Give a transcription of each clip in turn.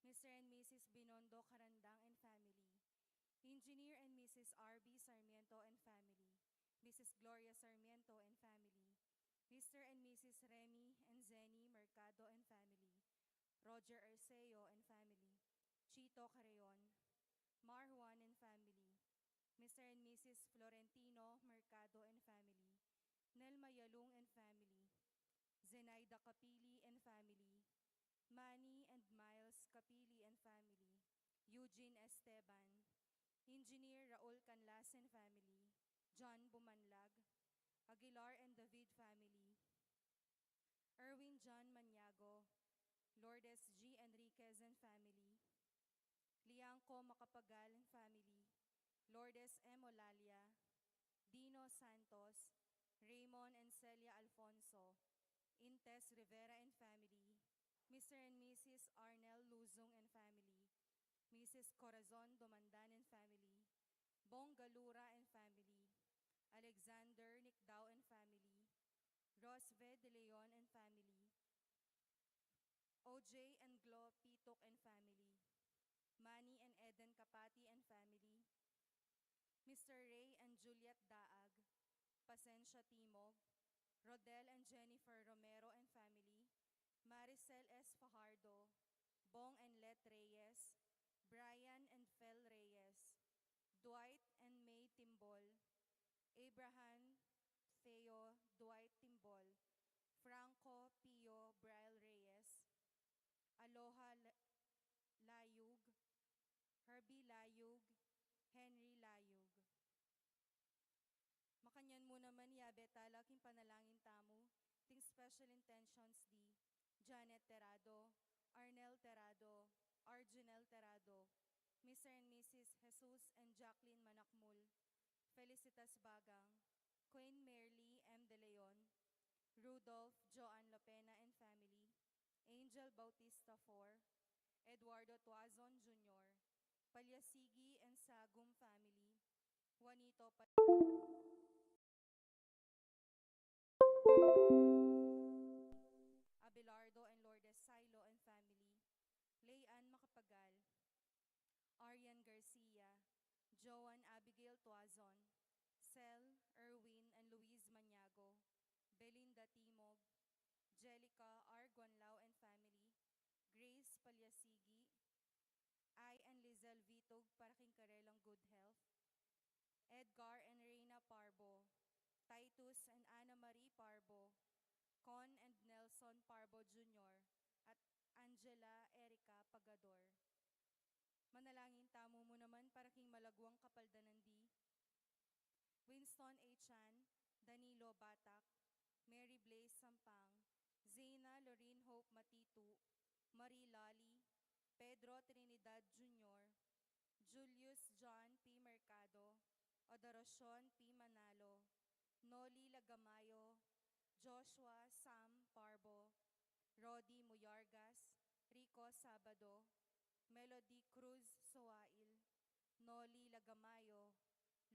Mr. and Mrs. Binondo Carandang and family, Engineer and Mrs. R.B. Sarmiento and family, Mrs. Gloria Sarmiento and family, Mr. and Mrs. Remy and Zenny Mercado and family, Roger Arceo and family, Chito Carreon, Mar Juan and family, Mr. and Mrs. Florentino Mercado and family, Nelma Yalung and family, Zenaida Capili and family, Manny and Miles Capili and family, Eugene Esteban, Engineer Raul Canlas and family, John Bumanlag, Aguilar and David family, Erwin John Maniago, Lourdes G. Enriquez and family, Liangco Macapagal and family, Lourdes M. Olalia, Dino Santos, Raymond and Celia Alfonso, Intes Rivera and family, Mr. and Mrs. Arnel Luzong and family, Mrs. Corazon Domandan and family, Bong Galura and family, Alexander Nicdao and family, Rosve De Leon and family, OJ and Glo Pitok and family, Manny and Eden Kapati and family, Mr. Ray and Juliet Daag, Pasensya Timog, Rodel and Jennifer Romero and family, Maricel S. Fajardo, Bong and Let Reyes, Brian and Fel Reyes, Dwight and May Timbol, Abraham Theo Dwight Timbol, Franco Pio Braille Reyes, Aloha Layug, Herbie Layug, Henry Layug. Makanyan mo naman yabe talaking panalangin tamo, ting special intentions di, Janet Terado, Arnel Terado, Arjunel Terado, Mr. and Mrs. Jesus and Jacqueline Manakmul, Felicitas Bagang, Queen Merly M. De Leon, Rudolph Joan Lopena and family, Angel Bautista IV, Eduardo Tuazon Jr., Palyasigi and Sagum family, Juanito Abelardo and Lourdes Silo and family, Layan Macapagal, Arian Garcia, Joan Abigail Tuazon, Cel, Erwin and Luis Maniago, Belinda Timog, Jelica R. Guanlao and family, Grace Palyasigi, I and Lizelle Vitog para Karelang good health, Edgar and Reina Parbo, Titus and Anna Marie Parbo, Con and Nelson Parbo Jr., at Angela Erica Pagador. Manalangin tamo mo naman para king malagwang kapaldanan di, Winston A. Chan, Danilo Batak, Mary Blaze Sampang, Zena Lorraine Hope Matitu, Marie Lali, Pedro Trinidad Jr., Julius John P. Mercado, Odoracion P. Manalo, Noli Lagamayo, Joshua Sam Parbo, Rodi Muyargas, Rico Sabado, Melody Cruz Soail, Noli Lagamayo,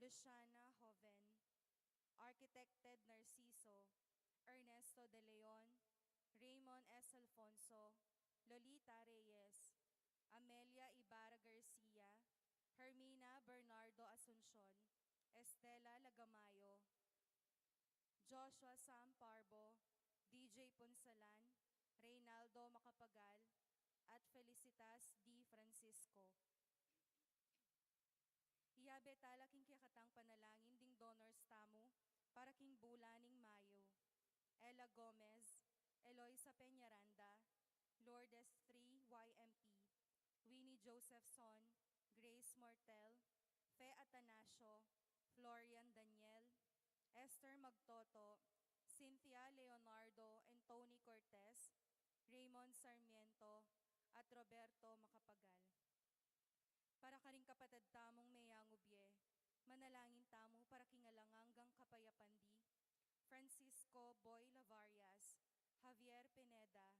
Luciana Joven, Architected Narciso, Ernesto De Leon, Raymond S. Alfonso, Lolita Reyes, Amelia Ibarra Garcia, Hermina Bernardo Asuncion, Estela Lagamayo, Joshua Sam Parbo, DJ Punsalan, Reynaldo Macapagal, at Felicitas D. Francisco. Iyabe talaking kiyakatang panalangin ding donors tamo para king bulaning Mayo. Ella Gomez, Eloisa Peñaranda, Lourdes 3 YMP, Winnie Josephson, Grace Mortel, Fe Atanasio, Florian Daniel, Esther Magtoto, Cynthia Leonardo and Tony Cortez, Raymond Sarmiento, at Roberto Macapagal. Para karing kapatid tamong mayangubye, manalangin tamo para kingalangang kapayapandi, Francisco Boy Lavarias, Javier Pineda,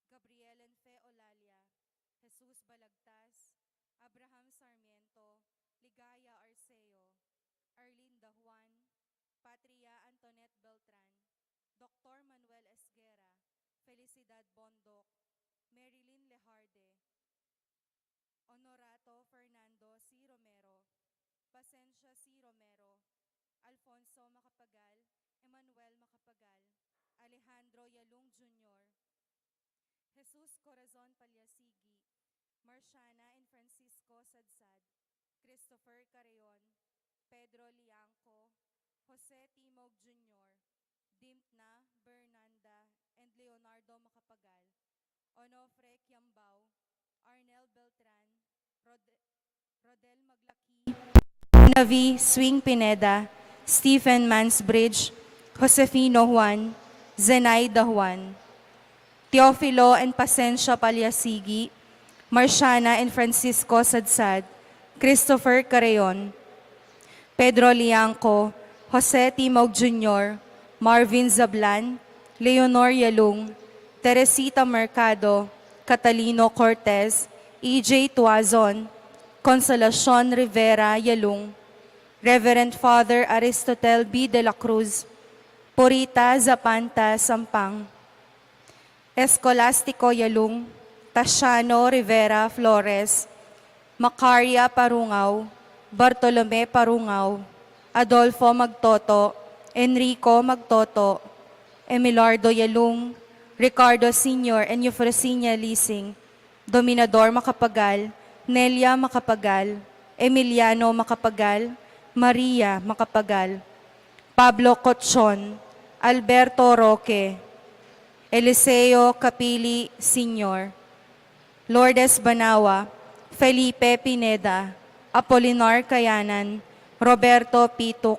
Gabriel Enfe Olalia, Jesus Balagtas, Abraham Sarmiento, Ligaya Arceo, Arlinda Juan, Patria Antoinette Beltran, Dr. Manuel Esguera, Felicidad Bondok, Marilyn Lejarde, Honorato Fernando C. Romero, Pasencia C. Romero, Alfonso Macapagal, Emmanuel Macapagal, Alejandro Yalung Jr., Jesus Corazon Palyasigi, Marciana and Francisco Sadsad, Christopher Carreon, Pedro Liangco, Jose Timog Jr., Dimtna Bernanda, and Leonardo Macapagal, Onofre Kiambao, Arnel Beltran, Rodel Maglaki, Navi Swing Pineda, Stephen Mansbridge, Josefino Juan, Zenaida Juan, Teofilo and Pasencio Palyasigi, Marciana and Francisco Sadsad, Christopher Carreon, Pedro Liangco, Jose Timog Jr., Marvin Zablan, Leonor Yalung, Teresita Mercado, Catalino Cortez, E.J. Tuazon, Consolacion Rivera Yalung, Reverend Father Aristotel B. de la Cruz, Purita Zapanta Sampang, Escolastico Yalung, Tasciano Rivera Flores, Macaria Parungaw, Bartolome Parungaw, Adolfo Magtoto, Enrico Magtoto, Emilardo Yalung, Ricardo Sr. and Eufrosinia Lising, Dominador Macapagal, Nelia Macapagal, Emiliano Macapagal, Maria Macapagal, Pablo Cochon, Alberto Roque, Eliseo Capili Sr., Lourdes Banawa, Felipe Pineda, Apolinar Kayanan, Roberto Pituk,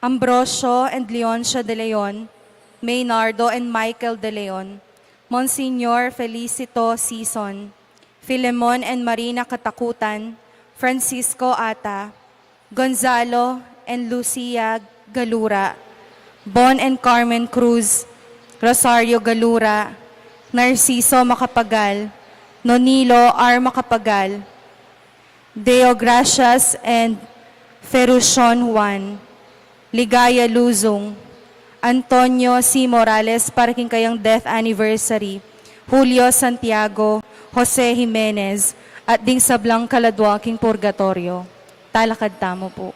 Ambrosio and Leoncia de Leon, Maynardo and Michael de Leon, Monsignor Felicito Sison, Filemon and Marina Katakutan, Francisco Ata, Gonzalo and Lucia Galura, Bon and Carmen Cruz, Rosario Galura, Narciso Macapagal, Nonilo R. Macapagal, Deo Gracias and Ferrucion Juan, Ligaya Luzong, Antonio C. Morales, paraking kayang death anniversary, Julio Santiago, Jose Jimenez, at ding sablang kaladwaking purgatorio. Talakad tamo po.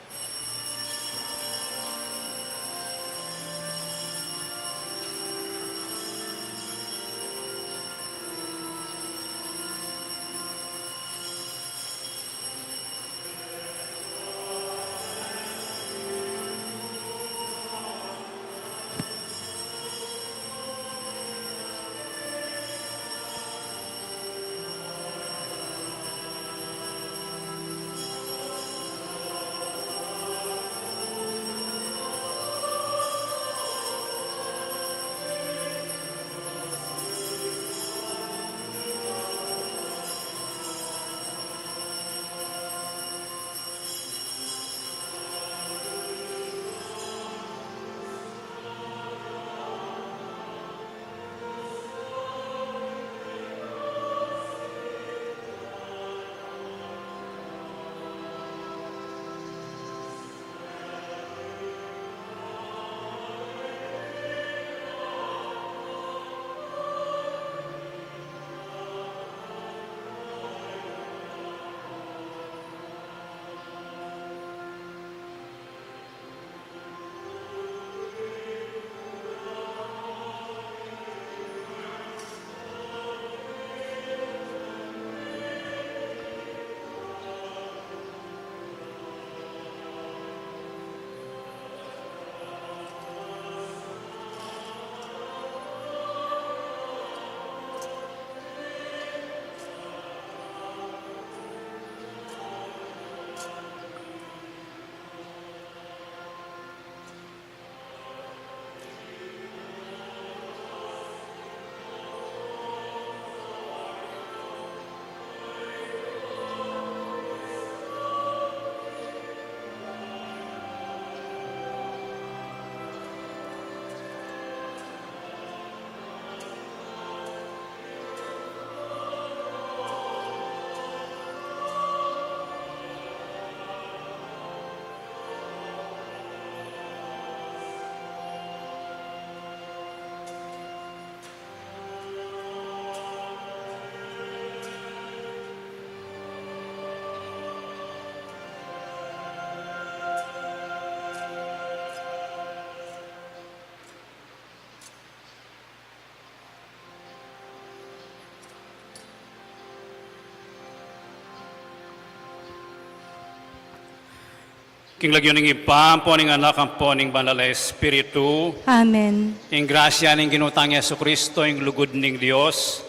King lagyo ning ipam po ning anak ang po ning banal na Espiritu. Amen. Ing grasya ning ginutang Yesu Kristo, ing lugod ning Dios,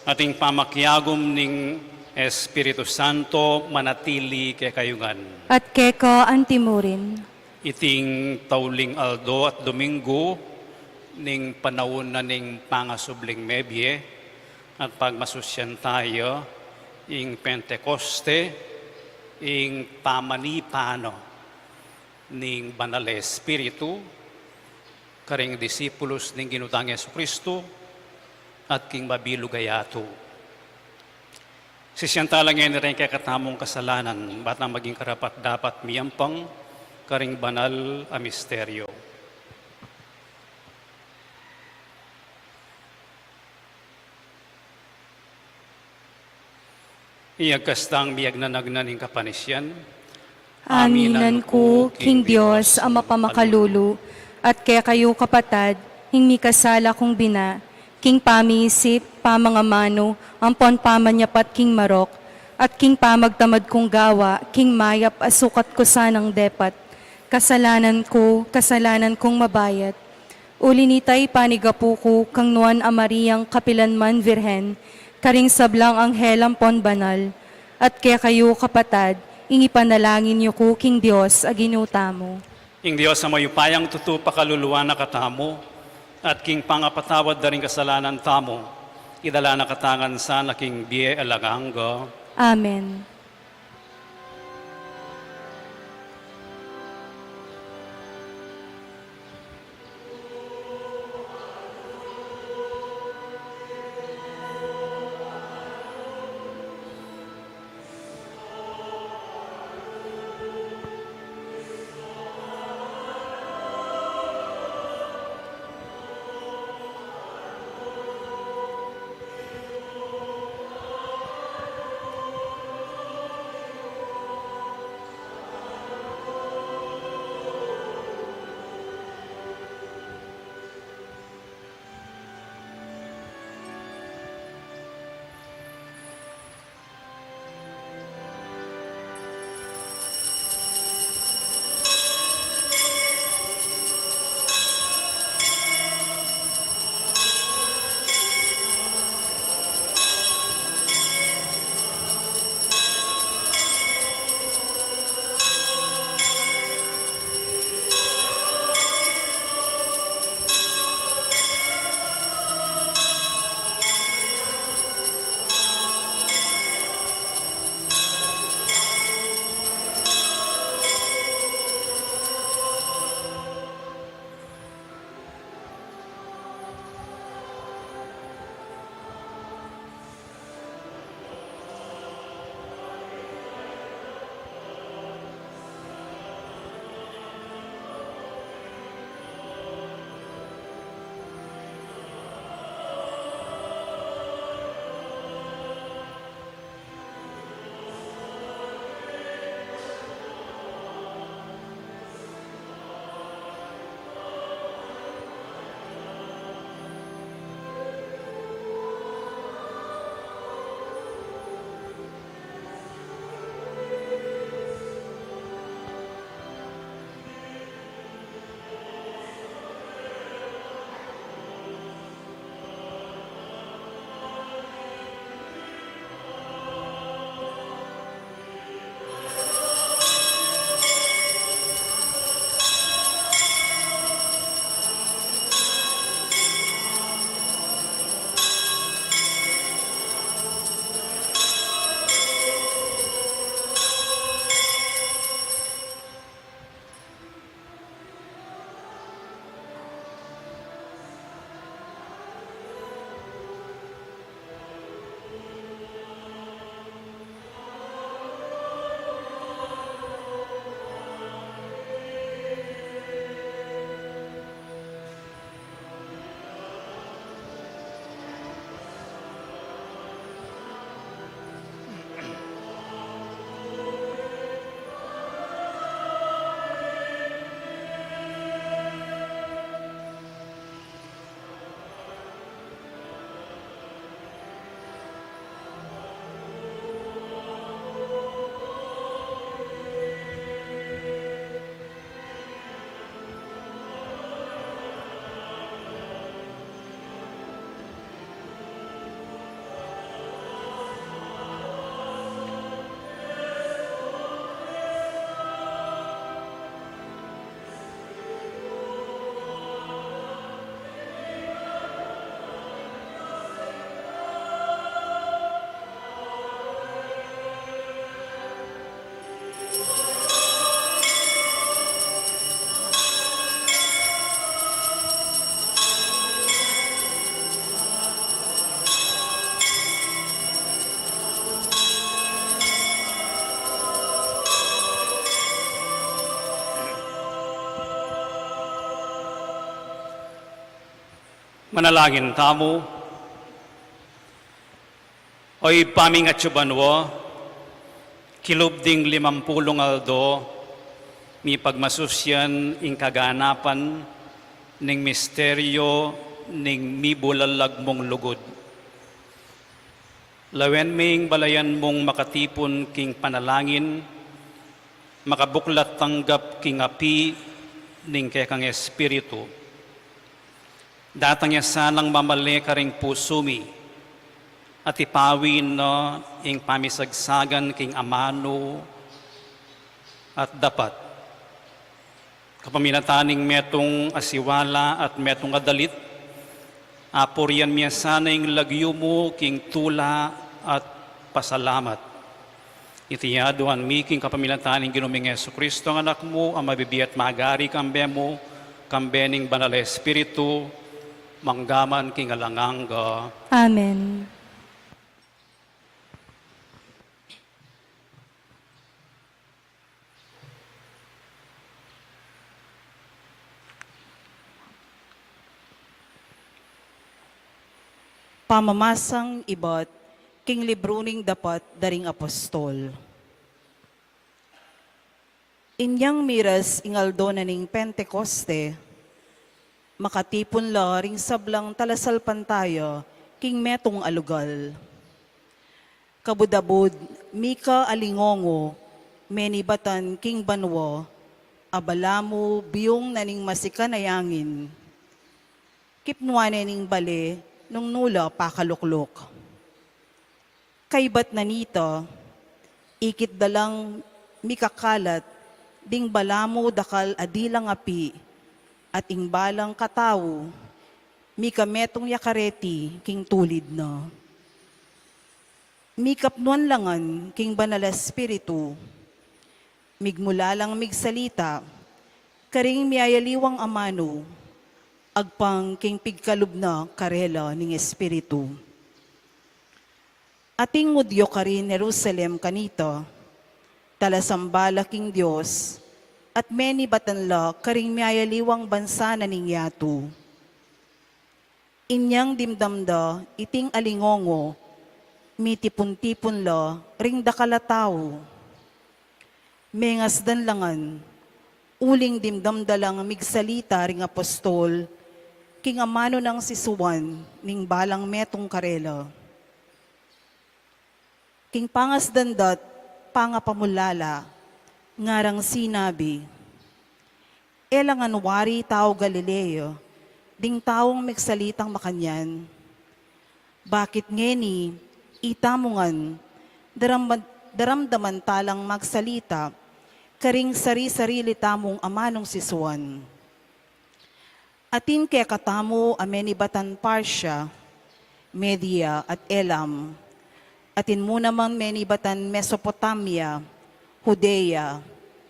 at ing pamakyagom ning Espiritu Santo manatili kay kayungan. At keko antimurin. Iting tauling Aldo at Domingo ning panahon na ning pangasubling mebye at pagmasusyan tayo ing Pentekoste ing pamanipano ning banal na Espiritu karing disipulos ning ginutang Yesu Kristo at king mabilugayato. Sisyantalang yan rin kay katamong kasalanan, batang maging karapat dapat miyampang karing banal a misteryo. Iyagkastang miyag na nagnaning kapanisyan, Aminan ko, King Diyos, ang mapamakalulu, at kaya kayo kapatad, hingmi kasala kong bina, King pamiisip, pamangamano, ampon pamanyapat King marok, at King pamagtamad kong gawa, King mayap asukat ko sanang depat, kasalanan kong mabayat. Ulinitay panigapu ko, kang nuan amariyang kapilanman virhen, karing sablang anghel ampon banal, at kaya kayo kapatad, ingi panalangin niyo ko, King Diyos, aginuta mo. ing Diyos sa mayupayang tutu pakaluluwa na katamo, at king pangapatawad na rin kasalanan tamo, idala na katangan sa naking biye alaganggo. Amen. Manalangin tamo. Oy pamingat banwo, kilubding 50 aldo, mi pagmasusyan ing kaganapan ning misteryo ning mi bulalag mong lugod. Lawen ming balayan mong makatipon king panalangin, makabuklat tanggap king api ning kekang espiritu. Datang ya sanang mamali ka ring pusumi, at ipawin no ing pamisagsagan king amano at dapat. Kapaminataning metong asiwala at metong adalit, aporian miya sana ing lagyo mo king tula at pasalamat. Itiyaduan mi king kapaminataning ginuming Yesu Kristo ang anak mo, ang mabibiyat magari kambe mo, kambening banal na espiritu, manggaman king alanganga. Amen. Pamamasang ibat, king libruning dapat daring apostol. Inyang miras ingaldo na ning Pentecoste, makatipon la ring sablang talasal pantaya, king metong alugal. Kabudabud, mika alingongo, menibatan king banwo, abalamu biyong naning masikanayangin. Kipnuane ning bale, nung nula pakaluklok. Kaybat na nito, ikit dalang mikakalat, ding balamo dakal adilang api, at ingbalang kataw, mikametong yakareti, king tulid na. Mikapnuan langan, king banal espiritu, migmula lang migsalita, karing miyayaliwang amano, agpang king pigkalub na karela ning espiritu. Ating mudyo ka rin Jerusalem kanito, talasambala king Diyos, at meni batanla karing miyayaliwang bansa na ning yatu. Inyang dimdamda, iting alingongo, mitipon-tipon la, ring dakalataw. Mengas danlangan, uling dimdamdalang migsalita ring apostol, king amano ng sisuwan, ning balang metong karela. King pangas dandat, pangapamulala, ngarang sinabi, elangan wari tao Galileo, ding taong migsalitang makanyan. Bakit ngeni, itamungan, daramdaman talang magsalita, karing sari-sarili tamong amanong sisuwan. Atin kaya katamo amenibatan Parsya, Media at Elam. Atin mo naman menibatan Mesopotamia, Judea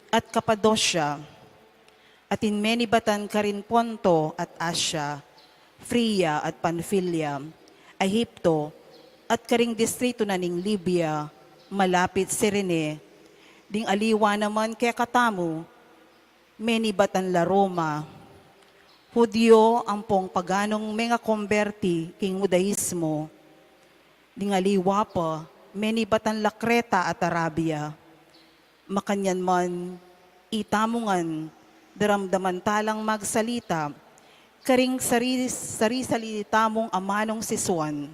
at Cappadocia. Atin menibatan karin Ponto at Asya, Phrygia at Pamphylia, Ehipto at karing distrito na ning Libya, malapit Cyrene. Ding aliwa naman kaya katamo, menibatan la Roma, Hudyo ang pong paganong mga konberti king Judaismo. Dingaliwa pa, menibatan la Creta at Arabia. Makanyan man, itamungan, daramdaman talang magsalita, karing sari-salita mong amanong sisuan.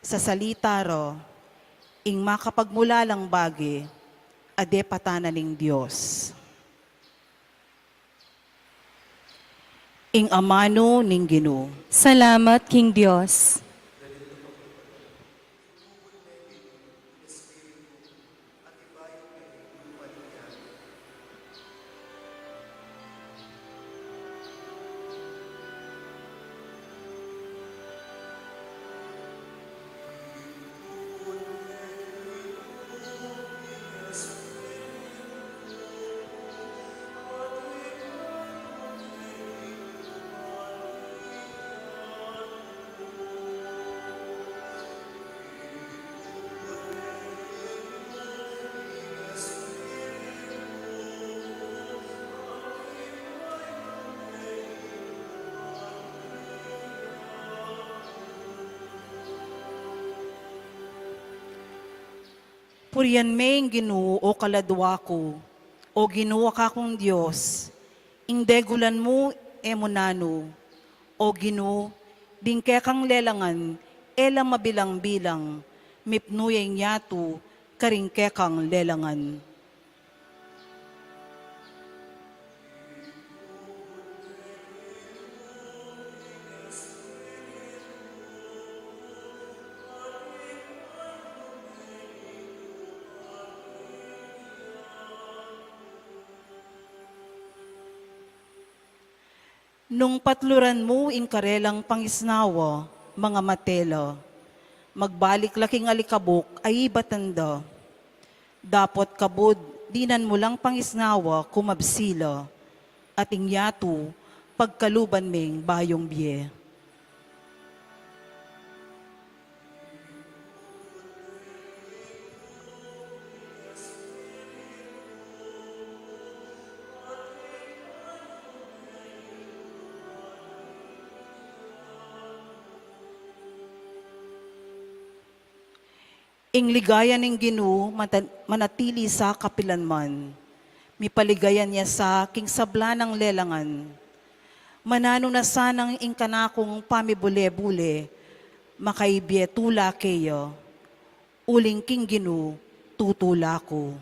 Sa salita ro, ing makapagmula lang bagi, ade patana ning Diyos. Ing amano ning Ginoo. Salamat, King Diyos. Purian may Ginoo o kaladwa ko, o Ginoo ka kong Diyos, ingdegulan mo emonano, o Ginoo, bingke kang lelangan, elang mabilang-bilang, mipnuyeng yatu, karingke kang lelangan. Nung patluran mo in karelang pangisnawa, mga matelo, magbalik laking alikabok ay batanda. Dapot kabod, dinan mo lang pangisnawa kumabsila, ating yatu, pagkaluban ming bayong biye. Ing ligayan ng Ginoo manatili sa kapilanman. Mipaligayan niya sa king sabla ng lelangan. Manano na sanang ing kanakong pamibule-bule, makaibye tula kayo. Uling king Ginoo, tutula ko.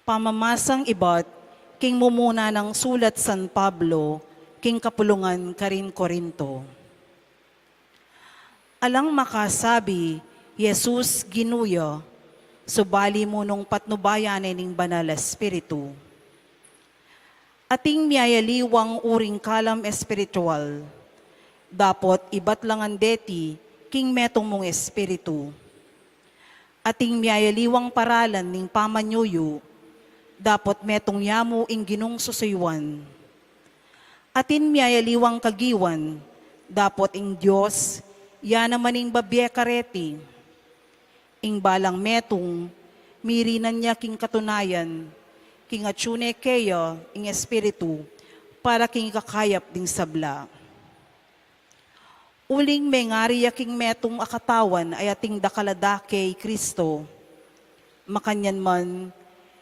Pamamasang ibat, king mumuna ng sulat San Pablo, king kapulungan karin Korinto. Alang makasabi, Jesus ginuyo, subali mo nung patnubayanin ng banal espiritu. Ating miyayaliwang uring kalam espiritual, dapot ibat langan deti, king metong mong espiritu. Ating miyayaliwang paralan ning pamanyuyo, dapot metong yamu ing ginong susuywan. Atin miyayaliwang kagiwan, dapot ing Diyos, ya naman ing babye kareti. Ing balang metong, mirinan niya king katunayan, king atsune keyo ing espiritu, para king kakayap ding sabla. Uling may ngari king metong akatawan ay ating dakalada kay Kristo. Makanyan man,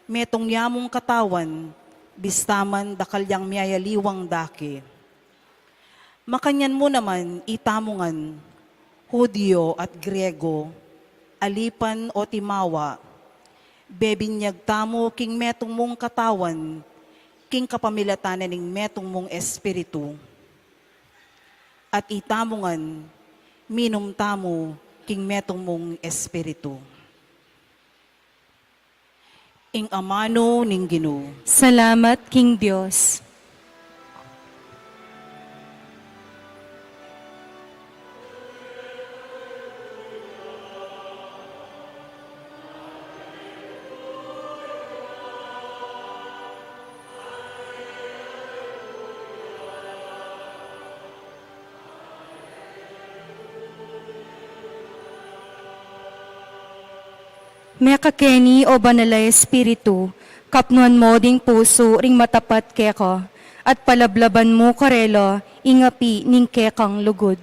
metong yamong katawan, bistaman dakalyang miyayaliwang dake. Makanyan mo naman itamungan, Hudyo at Grego, alipan o timawa, bebinyag tamo king metong mong katawan, king kapamilatanan ning metong mong espiritu. At itamungan, minum tamo king metong mong espiritu. Ing amano ning Ginoo. Salamat, King Diyos. Mekakeni o banalay espiritu, kapnuan mo ding puso ring matapat keko, at palablaban mo karelo, ingapi ning kekang lugod.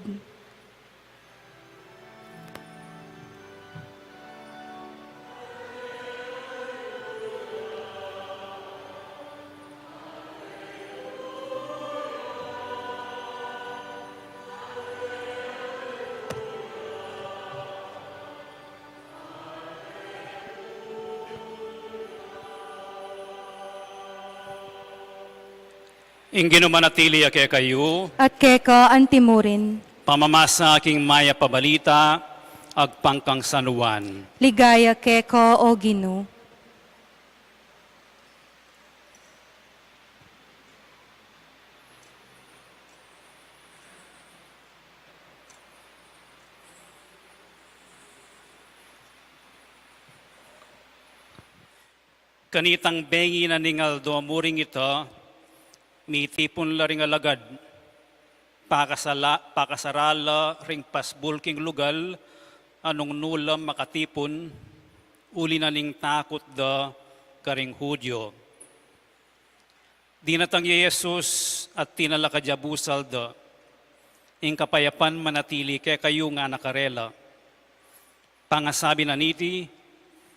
Ingino manatili ake kayo, At keka antimurin, pamamasa aking maya pabalita, agpangkang sanuan. ligaya keko o Ginoo. Kanitang bengi na ningal do amuring ito, mitipon la ring alagad, pakasarala ring pasbulking lugal, anong nulam makatipon, uli na ning takot da karing Hudyo. Dinatang Jesus at tinalakadjabusal da, ing kapayapan manatili kay kayo nga nakarela. Pangasabi na niti,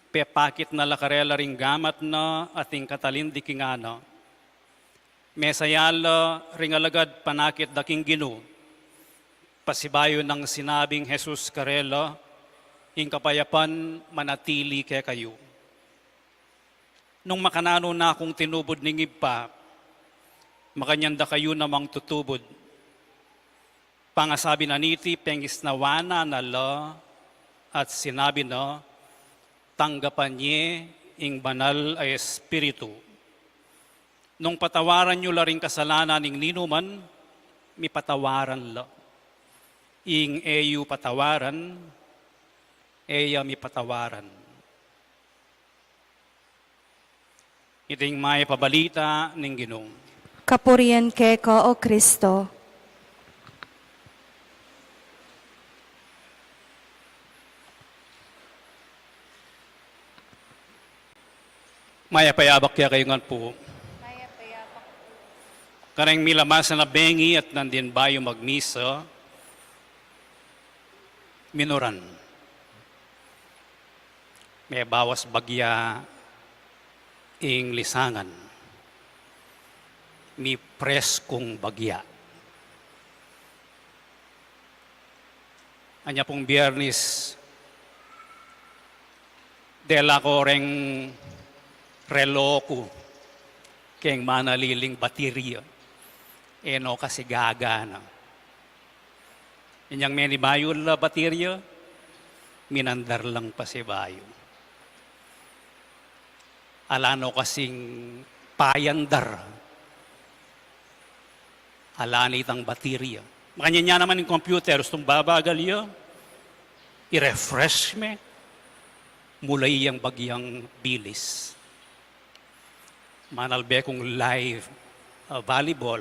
pepakit na lakarela ring gamat na ating katalindi kingana. Mesayala ring alagad panakit daking Gino. Pasibayo ng sinabing Jesus karela, ing kapayapan manatili kay kayo. Nung makanano na akong tinubod ning ipa, makanyanda kayo namang tutubod. Pangasabi na niti, pengis na wana na la, at sinabi na, tanggapan niya ing banal ay espiritu. Nung patawaran nyo la ring kasalanan ning ninuman, mi patawaran la. Ing eyu patawaran, eya mi patawaran. Iting may pabalita ning Ginong. Kapurian keko o Kristo. Maya payabak kaya kayo nga po. Karang milamasa na bengi at nandin bayo magmisa, minuran. May bawas bagya ing lisangan. Mi preskong bagya. Anya pong Biyernes, dela ko reng reloko keng manaliling baterya. Eno kasi gagana. Inyang menibayo la baterya, minandar lang pa si bayo. Alano kasing payandar. Alanit ang baterya. Makanya niya naman yung computer, gustong babagal yun. I-refresh me. Mulay yung bagyang bilis. Manalbe kong live volleyball,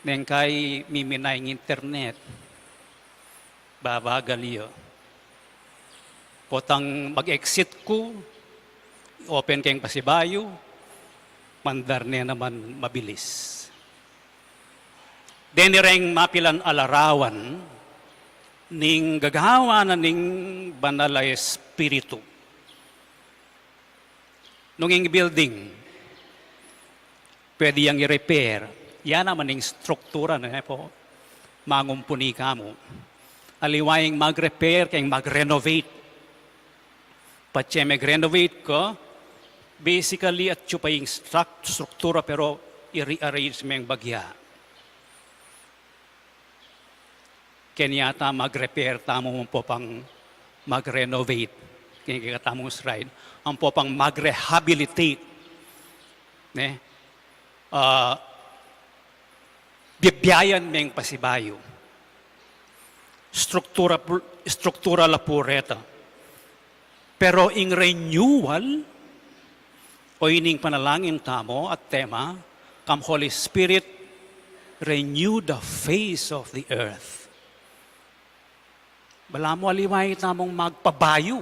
neng kay miminay ng internet, babagal yun. Potang mag-exit ko, open kayong pasibayo, mandar niya naman mabilis. Denireng mapilan alarawan, ning gagawa na ning banal ay espiritu. Nung building, pwede yang i-repair. Yan naman yung struktura na po. Mangumpuni ka mo. Aliwayang mag-repair, kayong mag-renovate. Patse mag-renovate ko, basically at siya pa yung struktura pero i-rearrange mo yung bagya. Kanyata mag-repair, tamo mo po pang mag-renovate. Kaya tamong slide. Ang po pang mag-rehabilitate. Bibiyayan meng pasibayo. Struktura la pureta. Pero in renewal, o ining panalangin tamo at tema, come Holy Spirit, renew the face of the earth. Bala mo aliway tamong magpabayo.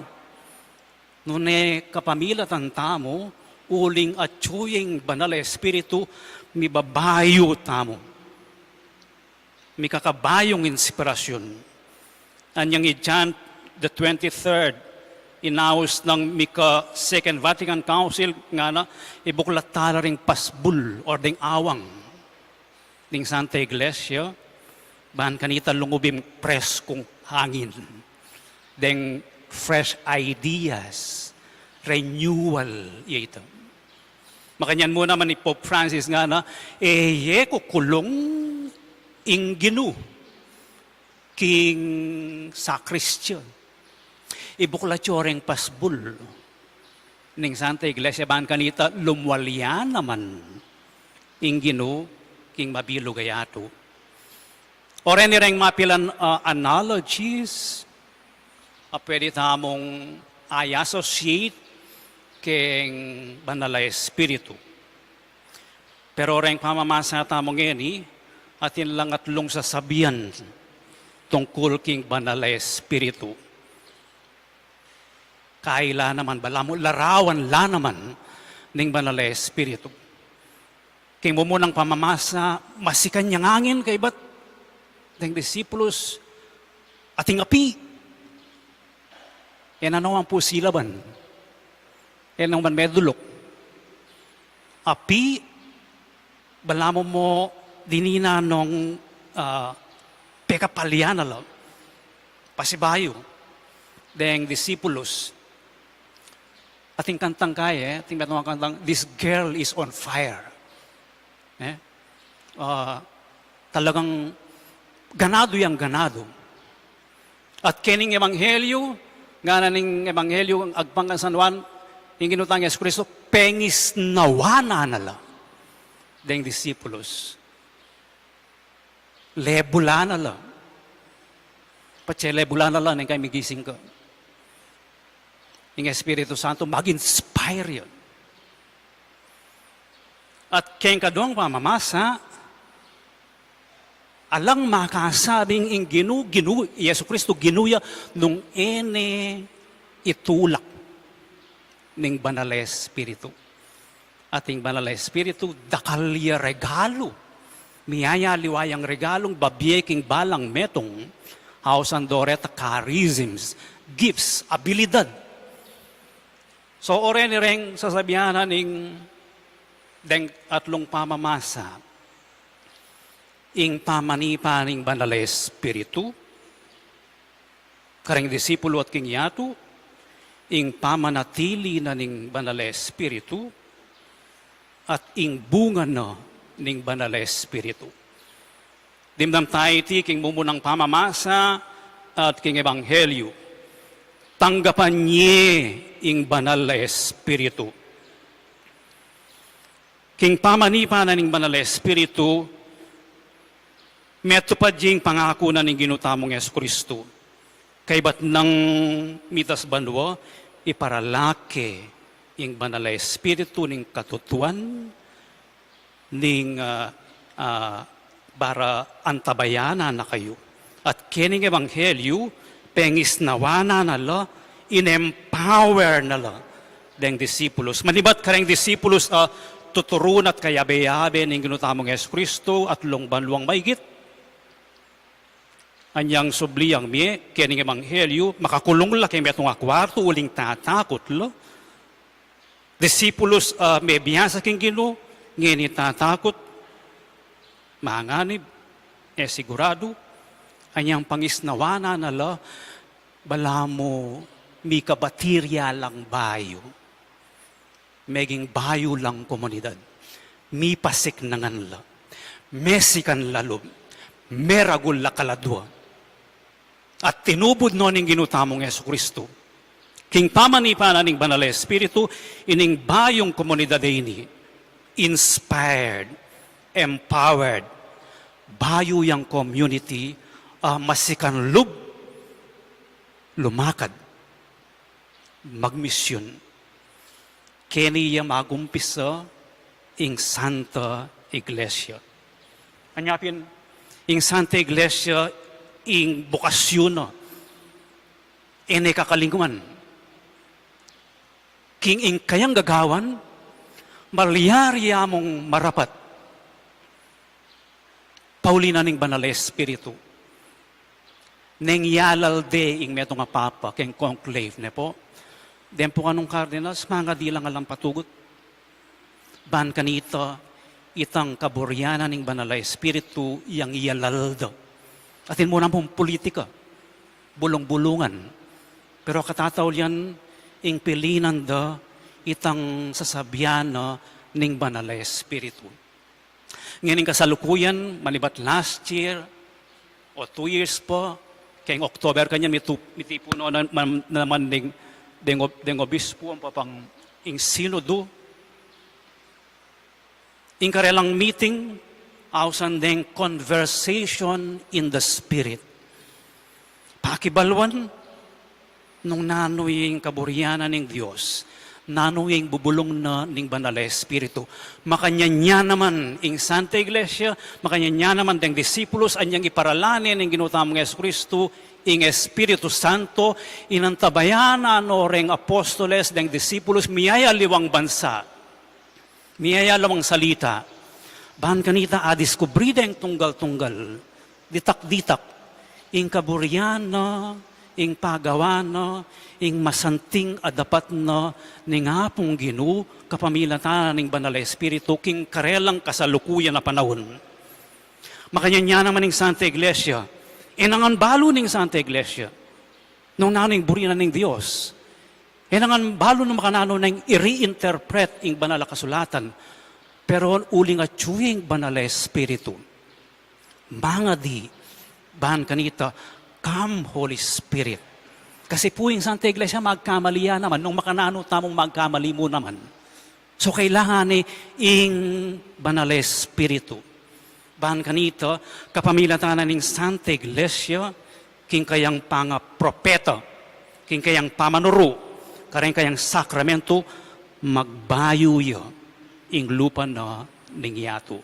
Nune kapamilatan tamo, uling at chuying banal espiritu, mi babayo tamo. Mi kakabayong inspirasyon. Anyang i-chant the 23rd, inaus ng Mika Second Vatican Council, nga na, ibuklat tala ring pasbul or ding awang ning Santa Iglesia, bahan kanita lungubim preskong hangin, deng fresh ideas, renewal, ito. Makanyan mo naman ni Pope Francis nga na, kukulong inginu king sakrisyon. Ibuklat yoreng pasbul ning Santa Iglesia ban kanita lumwalyan naman inginu king mabilo gayato. Ore ni reng mapilan analogies pwede tamong I associate keng Banal na Espiritu. Pero rin pamamasa tamong ngeni, atin lang atlong sasabihan tungkol king Banal na Espiritu. Kaila naman, balamo, larawan la naman ning Banal na Espiritu. King mumunang pamamasa, masikan niyang angin kay ba't ng disipulos ating api. Yan ano ang pusilaban. Yan ang medulok. Api, balamo mo dinina nung pekapalyan na lang. Pasibayo. Deng disipulos. Ating kantang kaya, ating metong kantang, this girl is on fire. Talagang ganado yang ganado. At kining ebanghelyo, nga ning ebanghelyo ang agpang San Juan, yung ginutang Yesu Kristo, pengis nawana nala. Deng disipulos. Lebula nala. Patse lebula nala, nang kayo migising ko. Yung Espiritu Santo, mag-inspire yun. At kayong kadong pamamasa, alang makasabing in Yesu Kristo ginuya nung ene itulak ng Banal na Espiritu. Ating Banal na Espiritu, dakalya regalo. Miyaya liwayang regalong babyeking balang metong hausan doreta charisms, gifts, abilidad. So, oren ring sasabihan ng deng atlong pamamasa, ing pamanipa ning Banal na Espiritu, kareng disipulo at king yatu, ing pamanatili na ning Banal na Espiritu, at ing bunga na ning Banal na Espiritu. Dimdam tayo iti king mumunang pamamasa at king ebanghelyo. Tanggapan niye ing Banal na Espiritu. King pamanipa na ning Banal na Espiritu, metupad yung pangako na ning ginutamong Yesu Kristo. Kay ba't nang mitas banwa, iparalake yung Banal na Espiritu ning katutuan, ning para antabayanan na kayo. At kining ebanghelyo, pengis nawana nala, in-empower nala deng disipulos. Manibat kareng disipulos, tuturun at kayabe-yabe ng ginutamong Yesu Kristo at longbanluang maigit. Anyang subliyang mi, kining ebanghelyo, makakulong la kay metong akwarto, uling tatakot lo. Disipulos may biyasa king gino, ngini tatakot, manganib, sigurado, anyang pangisnawana na la, balamo, mi kabatirya lang bayo. Meging bayo lang komunidad. Mi pasik nangan la. Mesikan lalob. Meragul la kaladwa. At tinubod no ning ginutamong Yesu Kristo. King pamanipanan ning Banal na Espiritu, ining bayong komunidad ini, inspired, empowered, bayo yang community, masikan lub, lumakad, magmisyon, keniya magumpisa ing Santa Iglesia. Anyapin, ing Santa Iglesia, ing bukasyon na, ene kakalingkuman. King ing kayang gagawan, malyari among marapat. Paulina ning Banal na Espiritu. Neng yalal de ing metong apapa, king conclave ne po. Den po kanong cardinals, mga di lang alam patugot. Ban kanito, itang kaburyanan ng Banal na Espiritu, yang iyalaldo. Atin mo na pong politika, bulong-bulungan. Pero katataw yan, ing pilinan da, itang sasabihan na ng Banal na Espiritu. Ngayon kasalukuyan, malibat last year, o 2 years po, kayong October kanya, mitipo no naman deng obispo ang papang ing sinodo, ing karelang meeting, ausan deng conversation in the Spirit. Pakibalwan, nung nanoy yung kaburyanan ng Diyos, nanong bubulong na ning Banal na Espiritu. Makanya naman ing Santa Iglesia, makanya naman ding disipulos, anyang iparalanin ng ginutamang Yesu Kristo, ing Espiritu Santo, inantabayan ano ring apostoles, ding disipulos, miyaya liwang bansa, miyaya lawang salita, bahan kanita adiskubri ding tunggal-tunggal, ditak-ditak, ing kaburyana, ing pagawana, ing masanting adapat na ning apong Ginoo kapamilatan ning Banal na Espiritu king karelang kasalukuyan na panahon. Makanya naman ning Santa Iglesia, inangan balo ning Santa Iglesia, nung naning burinan ning Dios, inangan balo nung makanano nang i-reinterpret ing banal na kasulatan, pero uling at chewing Banal na Espiritu. Mga di, bahan kanita, come Holy Spirit. Kasi po yung Santa Iglesia magkamali yan naman, nung makanano tamong magkamali mo naman. So kailangan ing Banal na Espiritu. Bahan kanito, kapamilatanan ng Santa Iglesia, king kayang propeta, king kayang pamanuro, kayang sakramento, magbayo yo ing lupa na ningyato.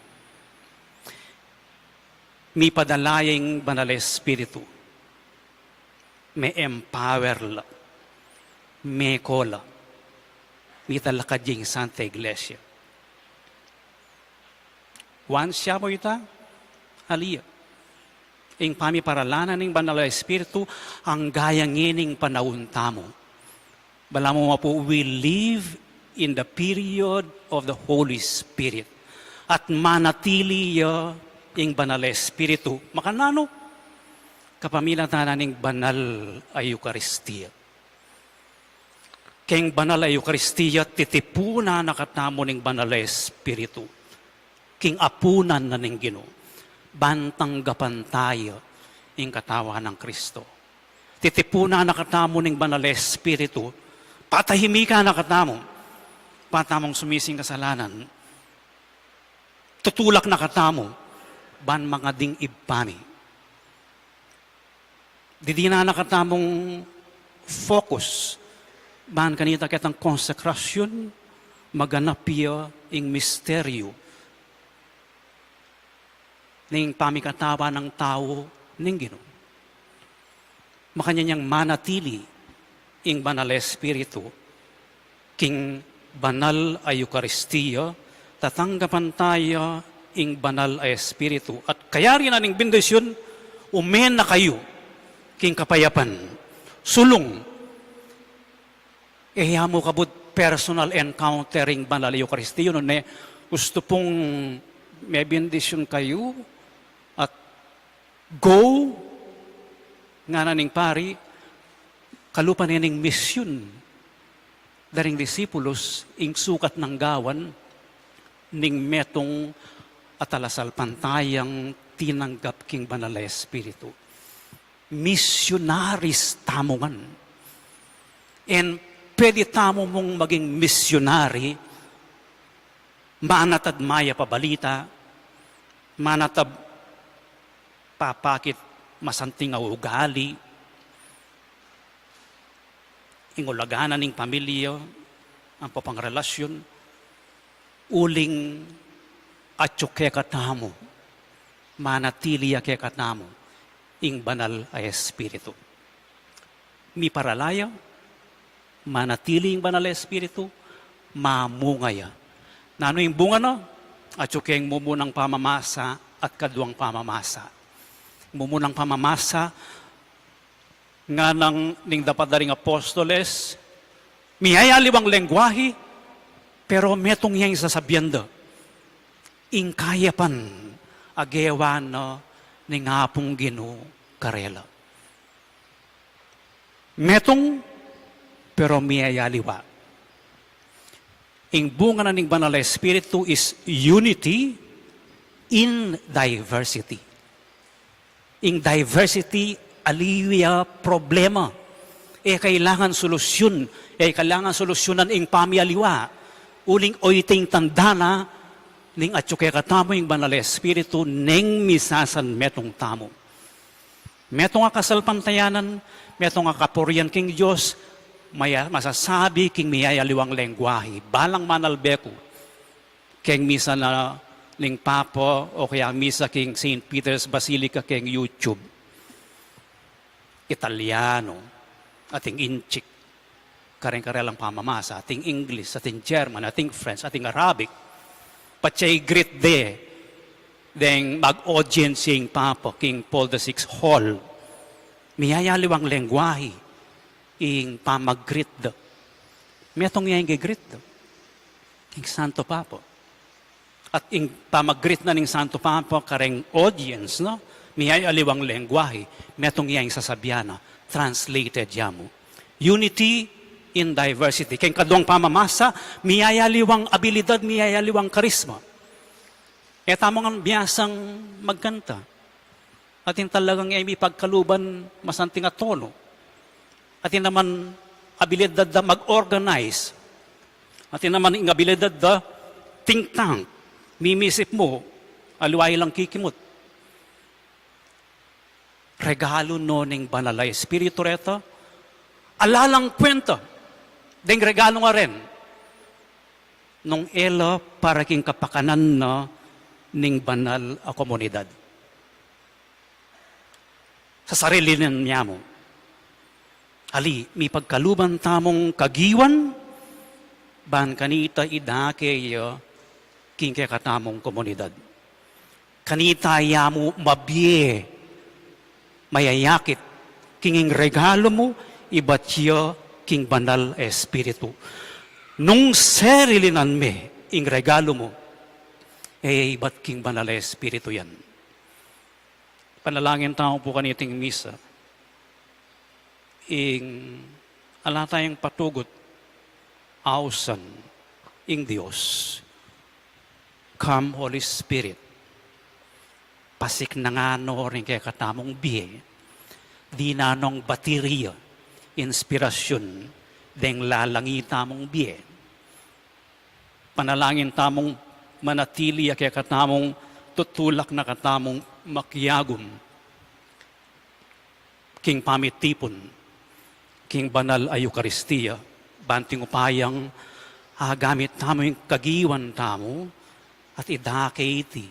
May padalayang Banal na Espiritu. May empower la, may kola, may talakad yung Santa Iglesia. Once siya mo ita, haliya. Ing pamiparalanan ng Banal na Espiritu, ang gayangining panahon tamo. Bala mo po, we live in the period of the Holy Spirit. At manatili ing Banal na Espiritu. Makanano? Kapamilatan ng banal ay Eucharistia. Kaya banal ay Eucharistia, titipuna nakatamo ng Banal na Espiritu. King apunan na ng Ginoo. Bantanggapan tayo ng katawan ng Kristo. Titipuna nakatamo ng Banal na Espiritu. Patahimika nakatamo. Patamong sumising kasalanan. Tutulak nakatamo. Ban mga ding ibpami. Di na nakatamong focus. Bahan kanita kitang konsekrasyon, maganap iya ing misteryo ning pamikatawa ng tao ning Ginoo. Makanya niyang manatili ing Banal na Espiritu, king banal ay Eucharistia, tatanggapan tayo ing Banal na Espiritu. At kaya rin na ning bendisyon, umen na kayo king kapayapan, sulong, mo kabut personal encountering Banal na Eucharistia, no ne, gusto pong may bendisyon kayo, at go, nga na ning pari, kalupan ning misyon, daring disipulos, ing sukat ng gawan, ning metong atalasal pantayang tinanggap king Banal na Espiritu. Missionaries tamongan. And pwede tamo mong maging missionary, manatad maya pabalita, manatab papakit masanting ugali, ingulaganan ng pamilya, ang papangrelasyon, uling atyo kaya katamo, manatili kaya katamo, ing Banal na Espiritu. Mi paralaya, manatili ing Banal na Espiritu, mamungaya. Nano yung bunga no? At yung mumunang pamamasa at kaduang pamamasa. Mumunang pamamasa, nga ning dapat daring apostoles, miyayaliwang lengguwahe, pero metong yang sasabyanda, ing kayapan, agewan no, ning apong Ginoo karela. Metong, pero miyayaliwa. Ing bunga na ning Banal na Espiritu is unity in diversity. Ing diversity, aliwiya problema. Kailangan solusyon. Kailangan solusyonan ing pamiyaliwa. Uling oiting tandana, ning atyo kaya katamo yung Banal na Espiritu, ning misasan metong tamo. Metong nga kasalpantayanan, metong nga kapurian king Diyos, masasabi king miyayaliwang lengguwahe, balang manalbeku, king misa na ning Papo o kaya misa king St. Peter's Basilica king YouTube, Italiano, ating Inchik, kareng-karelang pamamasa, ating English, ating German, ating French, ating Arabic, pachay great day, deng mag-audience king Papo, King Paul VI Hall, miyayaliwang lengguwahe, ing pamag-greet do. May atong yung greet do. King Santo Papo. At ing pamag-greet na ning Santo Papo, kareng audience, no? Miyayaliwang lengguwahe, may atong yung sasabiana, translated yamu. Unity in diversity. Kaya kaduang pamamasa, miyayaliwang abilidad, miyayaliwang karisma. E tamang ang biyasang magkanta. At yung talagang ay may pagkaluban masanting at tono. At yung naman abilidad na mag-organize. At yung naman yung abilidad na think tank. Mimisip mo, aliway lang kikimot. Regalo no ning banalay espiritu reto, alalang kwento. Deng regalo nga rin. Nung elo para king kapakanan no, ning banal a komunidad. Sa sarili niya mo. Ali, may pagkaluban tamong kagiwan, ban kanita idake king katamong komunidad. Kanita yamu mabye, mayayakit, kinging regalo mo, ibat siya king banal espiritu. Nung serilinan me, ing regalo mo, ibat king banal espiritu yan. Panalangin tao po kaniting misa, ing ala tayong patugot, ausan, ing Diyos. Come, Holy Spirit, pasik na nga no rin kaya katamong biye, di nanong baterya, inspirasyon, deng lalangi tamong biye. Panalangin tamong manatili kaya katamong tutulak na katamong makyagom, king pamitipon, king banal ay Eucharistia, banting upayang gamit tamo yung kagiwan tamo, at idakaiti,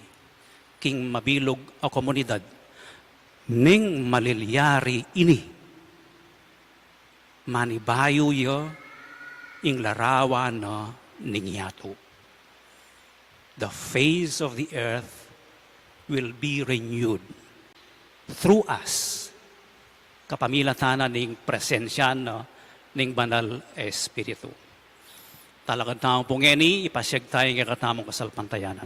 king mabilog a komunidad, ning malilyari ini, manibayo yo, ing larawan na ningyato. The face of the earth will be renewed through us. Kapamilatanan ning presensya no, ning banal espiritu. Talagang tao pong eni, ipasyag tayo ng katamong kasalpantayanan.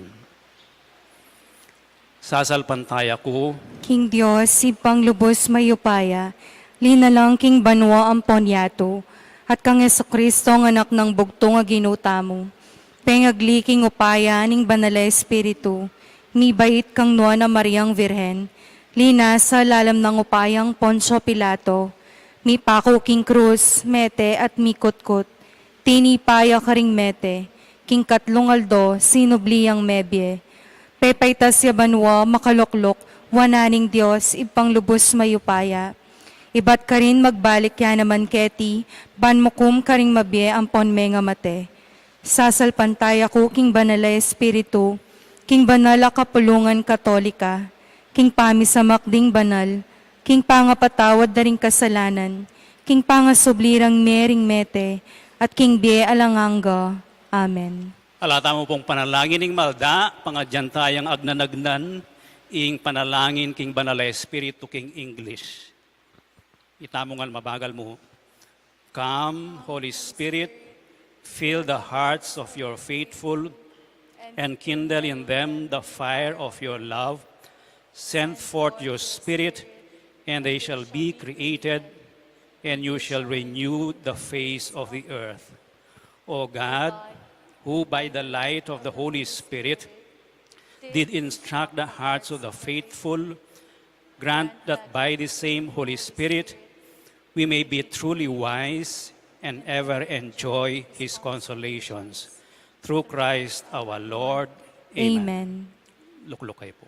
Sasalpantaya ko, King Diyos, si panglubos mayupaya, linalang king banwa ang ponyato, at kang Kristo ang anak ng bugtong nga ginutamo. Pengagli king upaya ning banala espiritu, ni bait kang nuwa na Mariang Virhen, lina sa lalam ng upayang Poncio Pilato, mi pako king krus, mete at mikutkot, tinipaya karing mete, king katlong aldo, sinubliyang mebye. Pepaytas ya banwa, makaloklok, wananing Diyos, ipanglubos mayupaya. Ibat ka rin magbalik ya naman keti, banmukum karing mabye ang ponme nga mate. Sasalpantaya ko king banala espiritu, king banala kapulungan katolika, king pamisamakding banal, king pangapatawad na ring kasalanan, king pangasublirang mering mete, at king bie alanganga. Amen. alata mo pong panalangin ning malda, pangadyan tayang agnanagnan, ing panalangin king banal espiritu king English. Itamongan mabagal mo. Come, Holy Spirit, fill the hearts of your faithful and kindle in them the fire of your love. Send forth your Spirit, and they shall be created, and you shall renew the face of the earth. O God, who by the light of the Holy Spirit did instruct the hearts of the faithful, grant that by the same Holy Spirit we may be truly wise and ever enjoy His consolations. Through Christ our Lord. Amen. Amen. Luklok kayo po.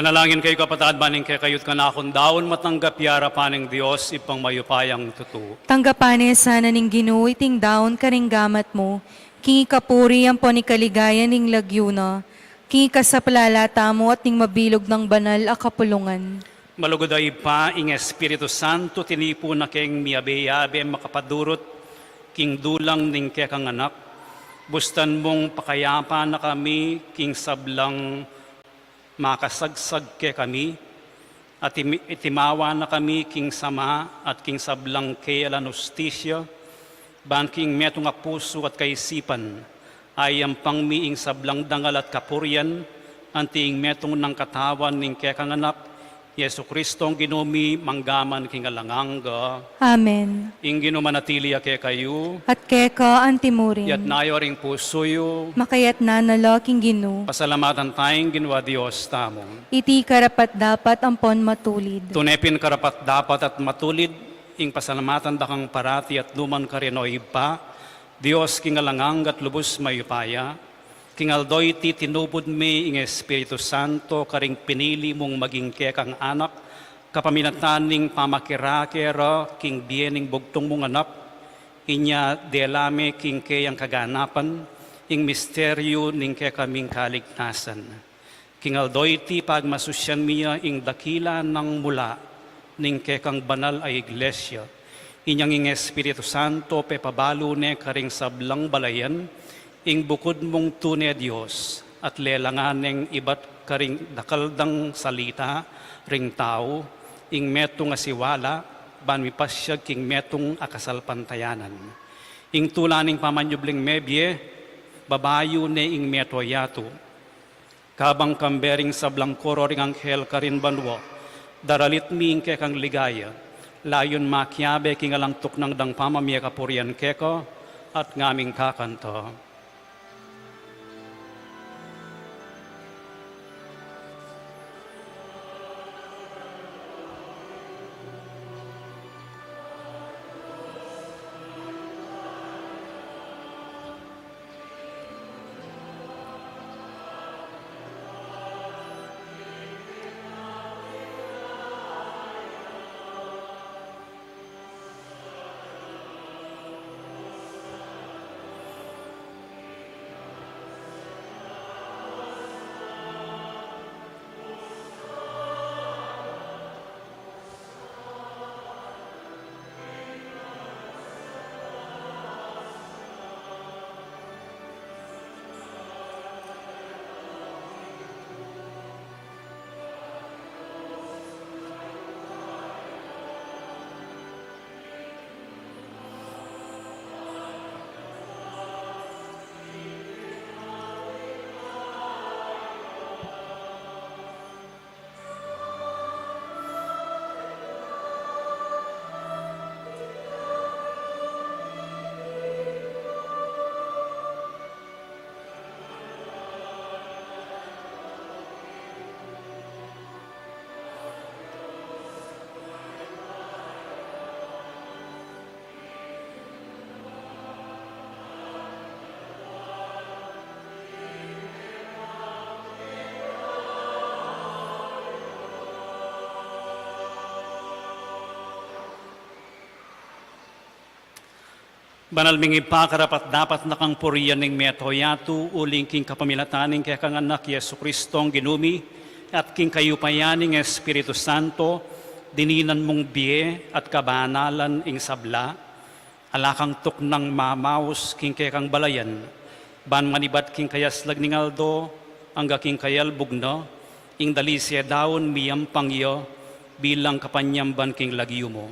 Manalangin kayo kapatad maning kay kayot ka na akong daon matanggap yara paning Diyos ipang mayupayang tutu. Tanggapane sana ning Ginoo iting daon karing gamat mo, kingi kapuri ang po ni kaligayan ning lagyuna, kingi ka sa palalata mo at ning mabilog ng banal a kapulungan. Malugoday pa ing Espiritu Santo tinipo na keng miabe-yabe makapadurot king dulang ning kekang anak. Bustan mong pakayapa na kami king sablang makasagsag ke kami at itimawa na kami king sama at king sablang kailan ustisya ban king meto nga puso at kaisipan ay ang pangmiing sablang dangal at kapuryan anting metong ng katawan ning kekang anak Yesu Kristong ginumi manggaman king alanganga. Amen. Ing ginumanatili ke kayo At keka antimurin, yat nayo ring pusoyo makayat na nalaking Ginoo, pasalamatan tayong ginwa Diyos tamong. iti karapat dapat ampon matulid. Tunepin karapat dapat at matulid, ing pasalamatan dakang parati at luman karinoy pa, Diyos kingalangang at lubos mayupaya, kingaldoy ti tinubod mi ing Espiritu Santo karing pinili mong maging kekang anak, kapaminataning pamakirakera king biening bugtong mong anak, inya delame king kayang kaganapan, ing misteryo ning kekaming kaligtasan. Kingaldoy ti pagmasusyan miya ing dakila ng mula ning kekang banal ay iglesia. Inyang ing Espiritu Santo pepabalo ne karing sablang balayan, ing bukod mong tunay Diyos at lelanganeng ibat karing dakaldang salita ring tao, ing metong asiwala, ban mipasyag king metong akasalpantayanan. Ing tulaning pamanyubling mebye, babayo ne ing meto yato, kabang kambering sablang koro ring anghel karin banwo, daralit mi ing kekang ligaya, layon makyabe king alangtok ng dang pamamya kapurian keko, at ngaming kakanto. Banal mingi pa karapat dapat nakang puriyan ning metoyatu uling king kapamilataning kaya kang anak Yesu Kristong ginumi at king kayupayaning Espiritu Santo dininan mong biye at kabanalan ing sabla alakang tuk ng mamaus king kaya kang balayan ban manibat king kayaslag ning aldo angga king kayal bugno ing dalisya daon miyam pangyo bilang kapanyamban king lagyo mo.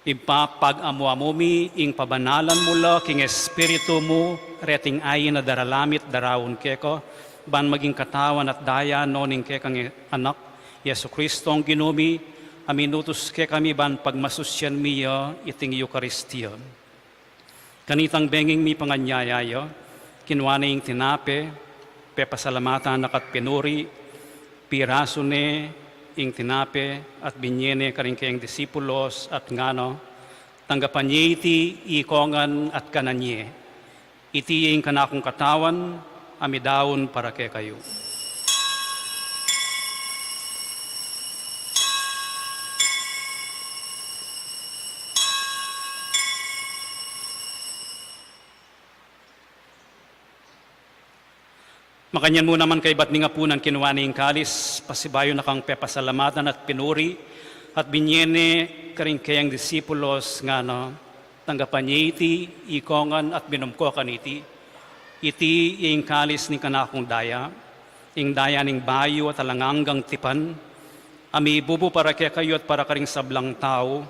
Ipapag-amuamumi ing pabanalan mula king Espiritu mo, reting ayin na daralamit darawon keko, ban maging katawan at daya noning kekang anak, Yesu Kristong ginumi, aminutos ke kami ban pagmasusyan miya iting Eucharistia. Kanitang benging mi panganyayayo, kinwana ing tinape, pepasalamatan nakat pinuri, piraso ne, ing tinape at binyene karing kayang disipulos at ngano, tanggapan niya iti ikongan at kananye, iti ing kanakong katawan, amidawon para kay kayo. Makanyan mo naman kay ba't nga po ng kinuha ng kalis, pasibayo na kang pepasalamatan at pinuri, at binyene karing kayang disipulos nga no, tanggapan niya iti, ikongan at binumko kaniti, iti ing kalis ni kanakong daya, ing daya ning bayo at alanganggang tipan, ami bubu para kaya kayo at para karing sablang tao,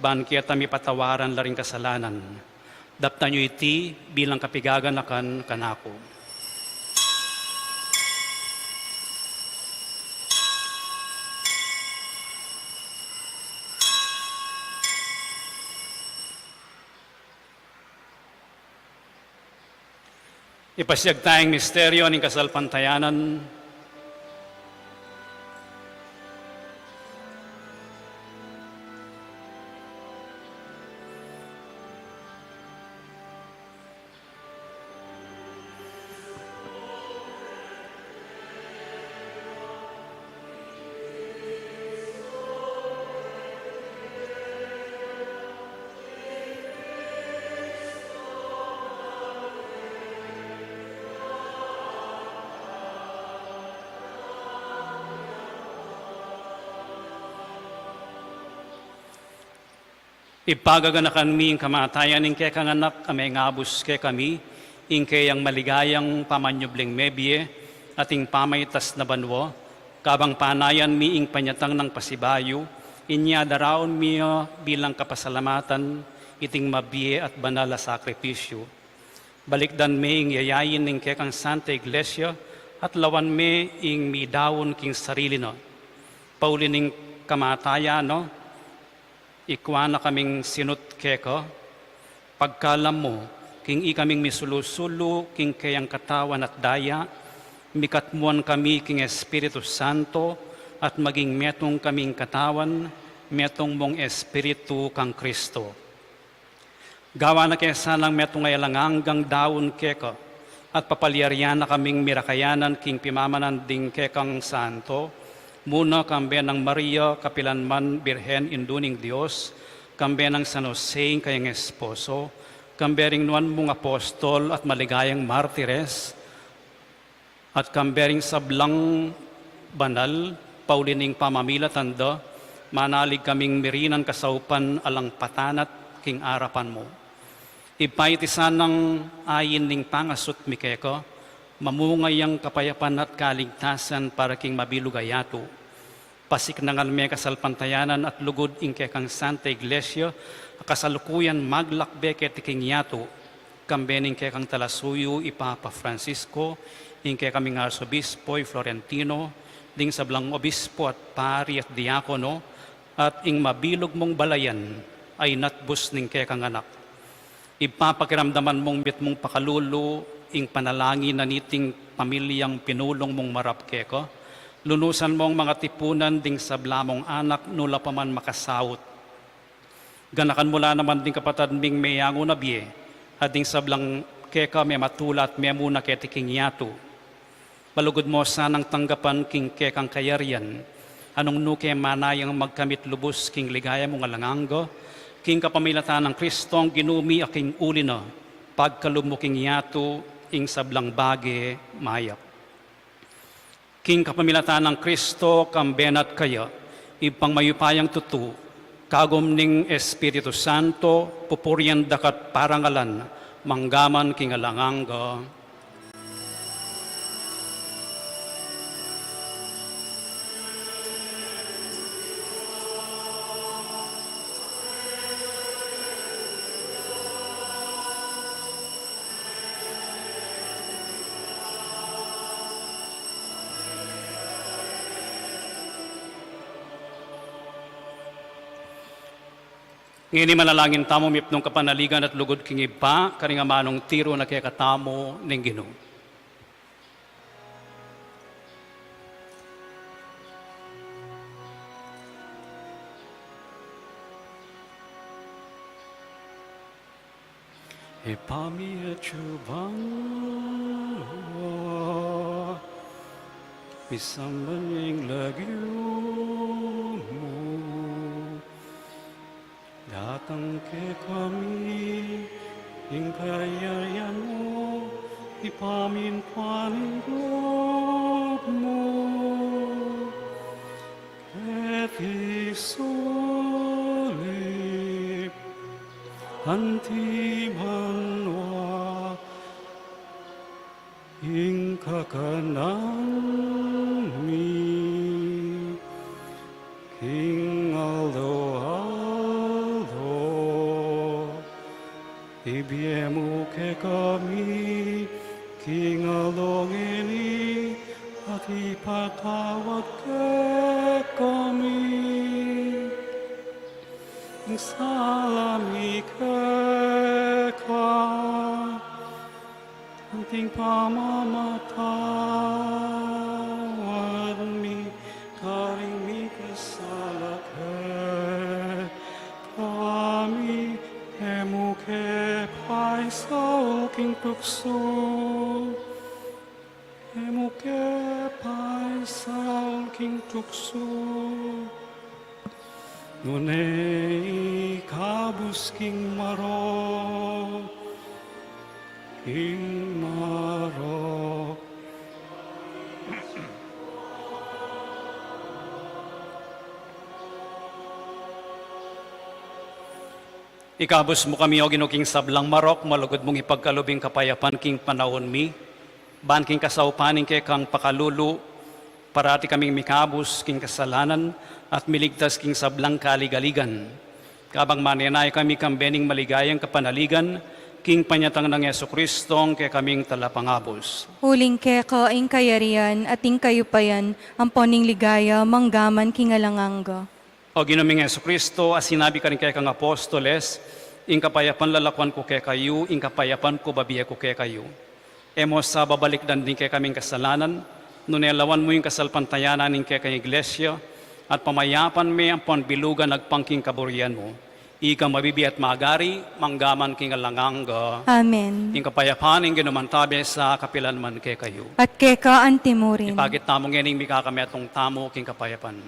ban kaya tami patawaran laring kasalanan. Dapta nyo iti bilang kapigaganakan kanako. Ipasiyag tayong misteryo ng kasalpantayanan. Ipagaganakan mi ang kamatayan ng kay kanganak kami ngabus kay kami, ing kayang maligayang pamanyubling mebye, ating pamaytas na banwo, kabang panayan mi ing panyatang ng pasibayo, inya daraon mi bilang kapasalamatan, iting mabye at banal na sakripisyo. Balikdan mi ing yayayin ng kay kang Santa Iglesia, at lawan mi ing mi dawon king sarili no. Pauli ning kamatayan no, ikwa na kaming sinut keko, pagkalam mo, king ikaming misulusulo, king kayang katawan at daya, mikatmuan kami king Espiritu Santo, at maging metong kaming katawan, metong mong Espiritu kang Kristo. Gawa na kesa lang metong ayalanganggang daon keko, at papalyaryan na kaming mirakayanan king pimamanan ding kekang Santo, muna kambe ng Maria, kapilanman, Birhen, induning Diyos, kambe ng San Jose, kayang esposo, kambe ring nuan mong apostol at maligayang martires, at kambe ring sablang banal, paulining pamamila tanda, manalig kaming mirinan kasaupan alang patanat king arapan mo. Ipaitisan ng ayin ning pangasut mikeko, mamungayang kapayapan at kaligtasan para king mabilugayato. Pasiknangan may kasalpantayanan at lugod ing kekang Santa Iglesia, kasalukuyan maglakbe king yato, kambening kekang talasuyo ipapa Francisco, ing kekaming arsobispo Florentino, ding sablang obispo at pari at diakono, at ing mabilog mong balayan ay natbus ning kekang anak. Ipapakiramdaman mong bit mong pakalulo, ing panalangin na niting pamilyang pinulong mong marapke ko, lunusan mong mga tipunan ding sablamong anak nula pa man makasawot. Ganakan mula naman ding kapatad ming mayango na biye, at ding sablang keka may matulat may muna ketiking yato. Balugod mo sanang tanggapan king kekang kayarian, anong nuke manayang magkamit lubos king ligaya mong alanganggo, king kapamilatan ng Kristong ginumi aking ulina, pagkalumuking yato, ing sablang bage mayak. King kapamilatan ng Kristo, kambenat kaya, ipang mayupayang tutu, kagom ning Espiritu Santo, pupuryan dakat parangalan, manggaman king alanganga. Ngini manalangin tamo mipnong kapanaligan at lugod king iba, karing amanong tiro na kaya katamo ning Ginoo. Ipami at subang pisambaning lagyo mo. Datang ke kami, ing kayarian mo, ipaminpaning loob mo, et isulip antimanwa ing kakanami, King Aldo, ibiemu ke kami, King Alongini, at ipatawad ke kami. Ang salami ke ka, anting pamamatawad mi, karing mi kasalake, kami emu ke pai sa king tukso, emu ke pai sa king tukso, nunay kabus king maro, king maro. Ikabos mo kami o ginuking sablang marok, malugod mong ipagkalubing kapayapan king panahon mi, ban king kasaupaning kay kang pakalulu, parati kaming mikabos king kasalanan, at miligtas king sablang kaligaligan. Kabang manenay kami kang bening maligayang kapanaligan, king panyatang ng Yesu Kristong kay kaming talapangabos. Huling keka ing kayarian at ing kayupayan, ang poning ligaya, manggaman kingalanganga. O ginuming Yesu Kristo, as sinabi ka rin kay kang apostoles, ing kapayapan lalakwan ko kay kayo, ing kapayapan ko babiya ko kay kayo. Emo sa babalikdan din kay kaming kasalanan, nunelawan mo yung kasalpantayanan ning kay kang iglesia, at pamayapan may ang panbilugan nagpangking kaburian mo. Ika mabibi at magari, manggaman king alanganga. Amen. Ing kapayapan ing ginumantabi sa kapilan man kay kayo. At keka ang timurin. Ipagit tamong yening mikakami atong tamo king kapayapan.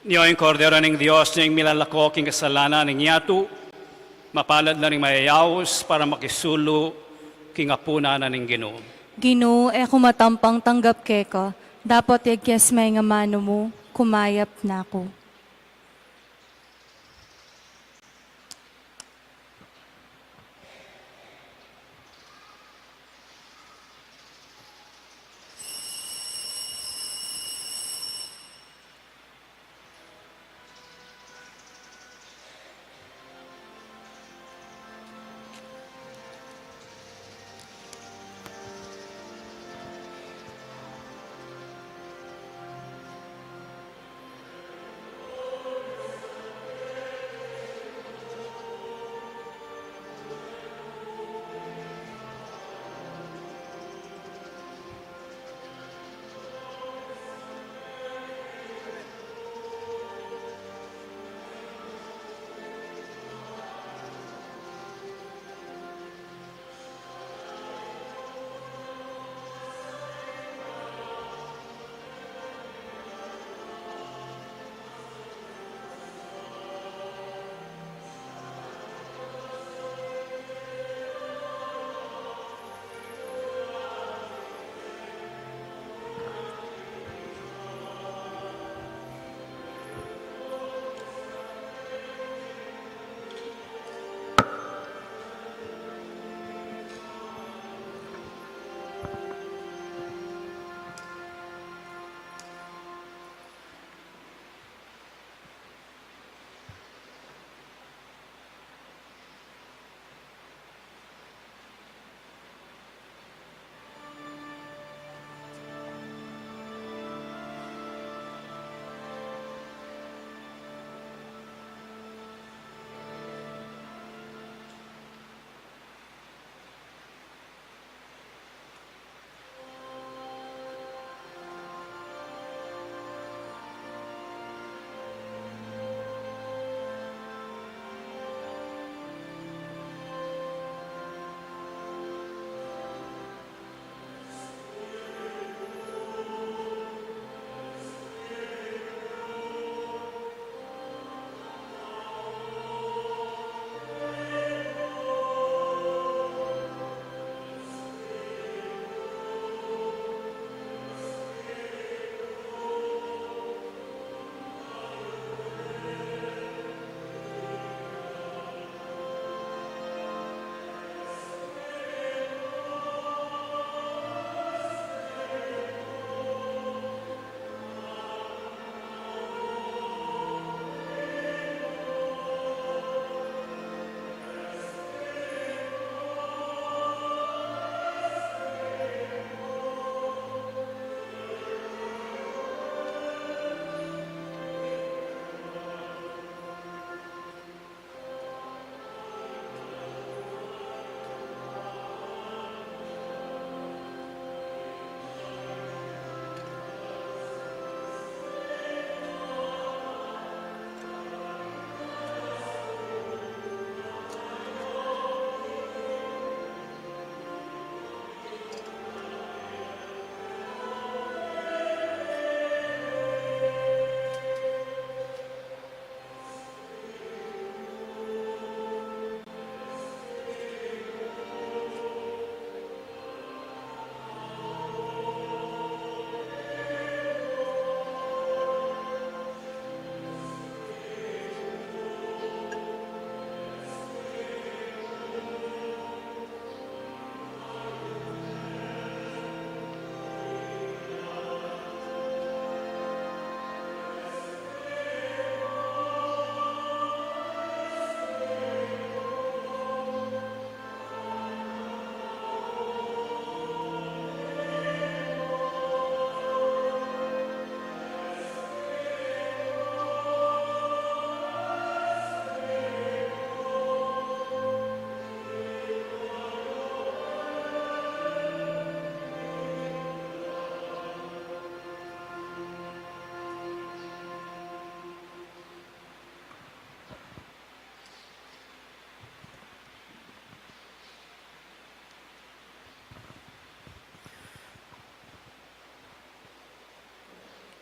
Niyo ang kordero ng Diyos niyang milalako king kasalanan ng yatu, mapalad na rin mayayawos para makisulo king apuna na ng Ginoo. Ginoo, kumatampang tanggap keka, dapat yagyas may nga mano mo, kumayap na ako.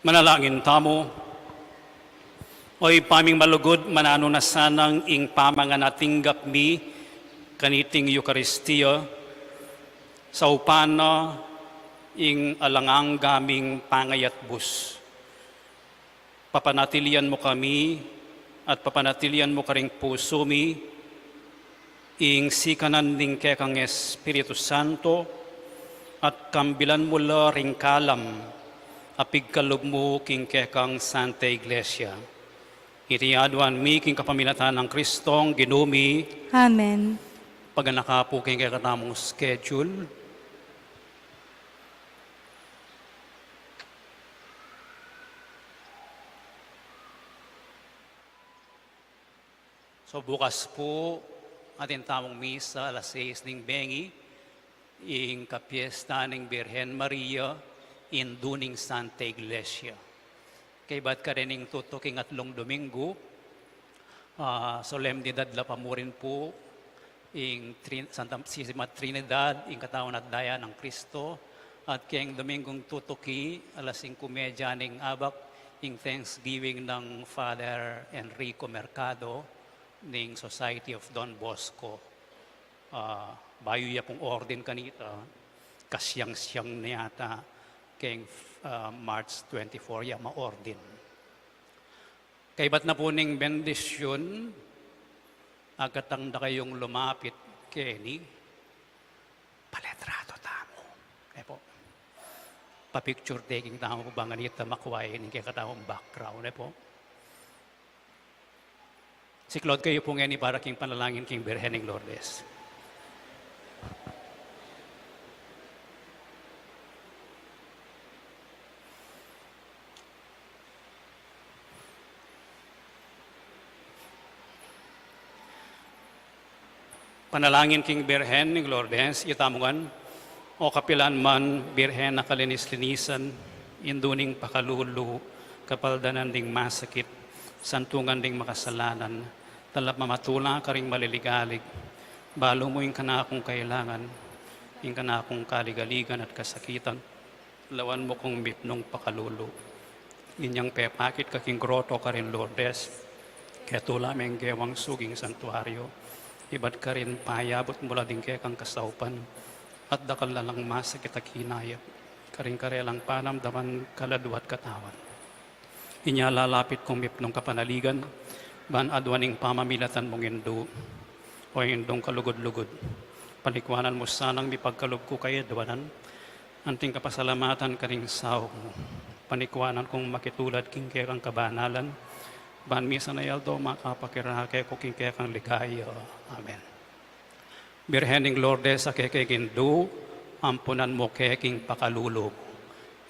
Manalangin tamo, oy paming malugod, manano na sanang ing pamangan natinggap mi, kaniting Eucharistia, sa upana ing alangang gaming pangayat bus. Papanatilian mo kami at papanatilian mo karing puso mi, ing sikanan ning kekang Espiritu Santo, at kambilan mo la ring kalam, apigkalog mo king kekang Santa Iglesia. Itiaduan mi king kapaminatan ng Kristong ginumi, Amen. paganaka po king kekatamong schedule. So bukas po atin tamong misa alas 6 ning bengi, ing kapiesta ning Birhen Maria, induning Santa Iglesia. Kay ba't ka rin ing tutuking atlong Domingo, solemnidad la pamurin po, ing Santa Sisima Trinidad, ing katawan at daya ng Kristo, at kayang Domingong tutuki, alas 5:30 ning abak, ing Thanksgiving ng Father Enrico Mercado, ning Society of Don Bosco. Bayo ya pong orden kanita, kasyang-siyang na yata, kayang March 24 ya ma-ordin. Kaibat na po ning bendisyon, agatang na kayong lumapit keni, paletrado tamo. Kaya po, pa-picture taking tamo po ba nganita makuwain kaya katamong background. Po. Si Claude kayo po ngeni para king panalangin king Birhening Lourdes. Panalangin king Birhen ng Lourdes, itamungan, o kapilan man Birhen na kalinis-linisan, induning pakalulu, kapaldanan ding masakit, santungan ding makasalanan, talap mamatula ka ring maliligalig, balo mo yung kanakong kailangan, yung kanakong kaligaligan at kasakitan, lawan mo kong mipnong pakalulu. Inyang pepakit kaking groto ka rin Lourdes, kaya tula may gewang suging santuaryo, iba't ka rin payabot mula din kaya kang kasaupan, at dakal na lang masakit at hinayap, karing karelang panamdaman kaladuat katawan. Inyalalapit kong mipnong kapanaligan, ban adwaning pamamilatan mong indo, o indong kalugod-lugod. Palikwanan mo sanang mipagkalog ko kay adwanan, anting kapasalamatan ka ring sao mo. Panikwanan kong makitulad king kaya kang kabanalan, ban misa na yaldo makapakirake ko king kaya kang ligaya. Amen. Birhening Lourdes sa kekegindu, ampunan mo keking pakalulog.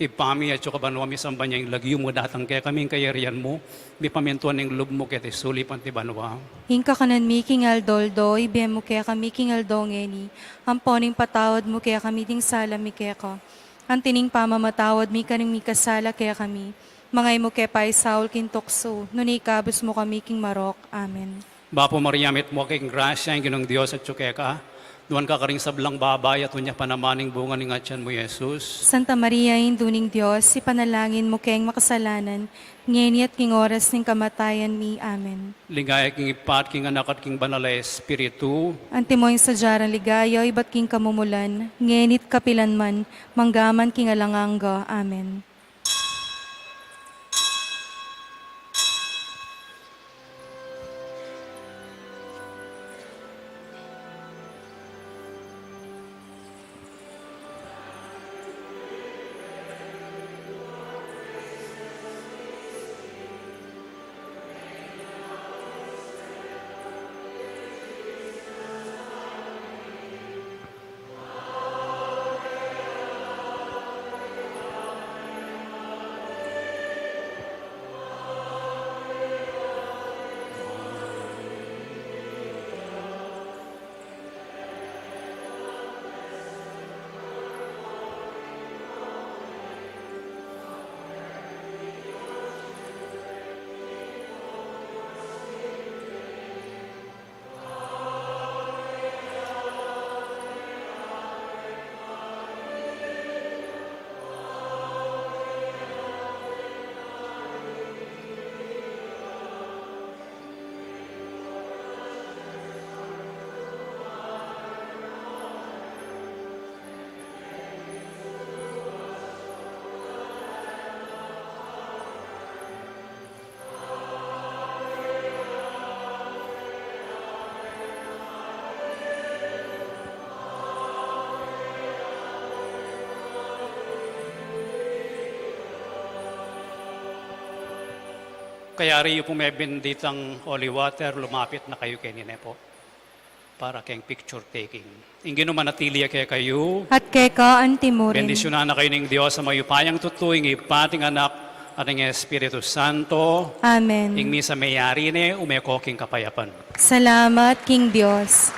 Ipami at yung kabanwa misamba niya yung lagyo mo datang kaya kaming kayarian mo, di pamintuan ng lub mo kaya sulipan ti banwa. Hingka kanan mi king aldoldo, ibem mo kaya kami king aldongeni, amponing patawad mo kaya kami ding sala mi kaya ka. Antining pamamatawad mi kaning mi kasala kaya kami. Mangay mo kaya pa Saul king tokso, nunikabos mo kami king marok. Amen. Bapo Mariamit mo kay grasya ang ginong Diyos at tsukeka, duwan ka karing sablang babay at unya panamaning bunga ng atyan mo, Jesus. Santa Maria, induning Diyos, ipanalangin mo kayang makasalanan, ngeni at king oras ng kamatayan mi. Amen. Ligaya king ipat, king anak at king banal na Espiritu, Antimoy sa jarang ligaya, iba't king kamumulan, ngenit kapilan man, manggaman king alanganga. Amen. kaya rin po may benditang holy water, lumapit na kayo kay Nine po. Para kayong picture taking. Ingin manatili kaya kayo. At kay ka antimurin. Bendisyonan na kayo ng Diyos sa mayupayang tutuing ipating anak at ng Espiritu Santo. Amen. Ing misa mayari ne umekoking kapayapan. Salamat, King Diyos.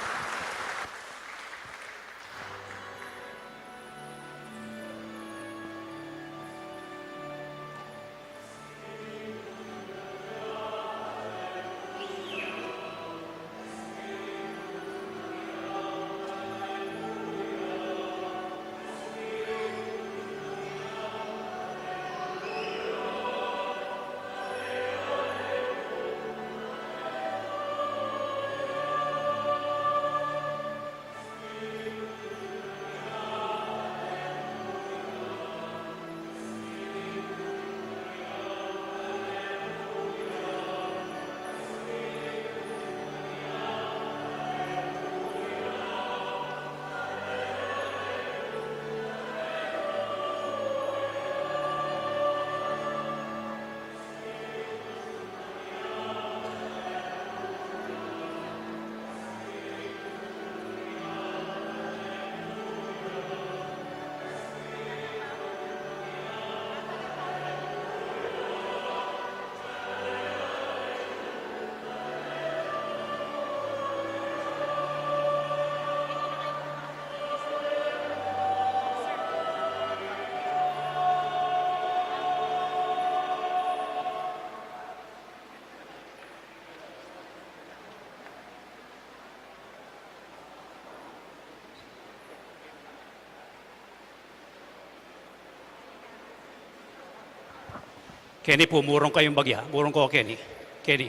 Kenny po, murong kayong bagya. Murong ko, Kenny. Kenny.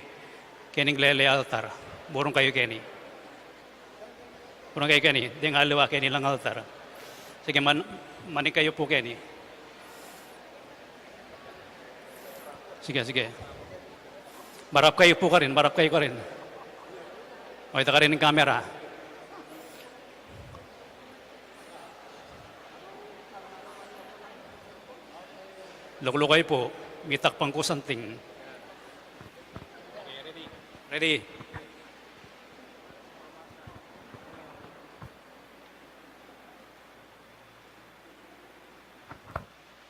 Kenny Glele altar. Murong kayo, Kenny. Murong kayo, Kenny. Di nga aliwa, Kenny lang altar. Sige, manig kayo po, Kenny. Sige, sige. Marap kayo po ka rin. Marap kayo ka rin. O, ito ka rin ng camera. Luklo kayo po. Mitak pang kusanting. Okay, ready? Ready?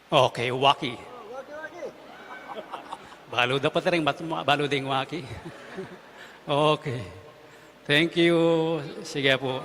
Okay, waki. Balo dapat rin, balo ding waki. Okay. Thank you. Sige po.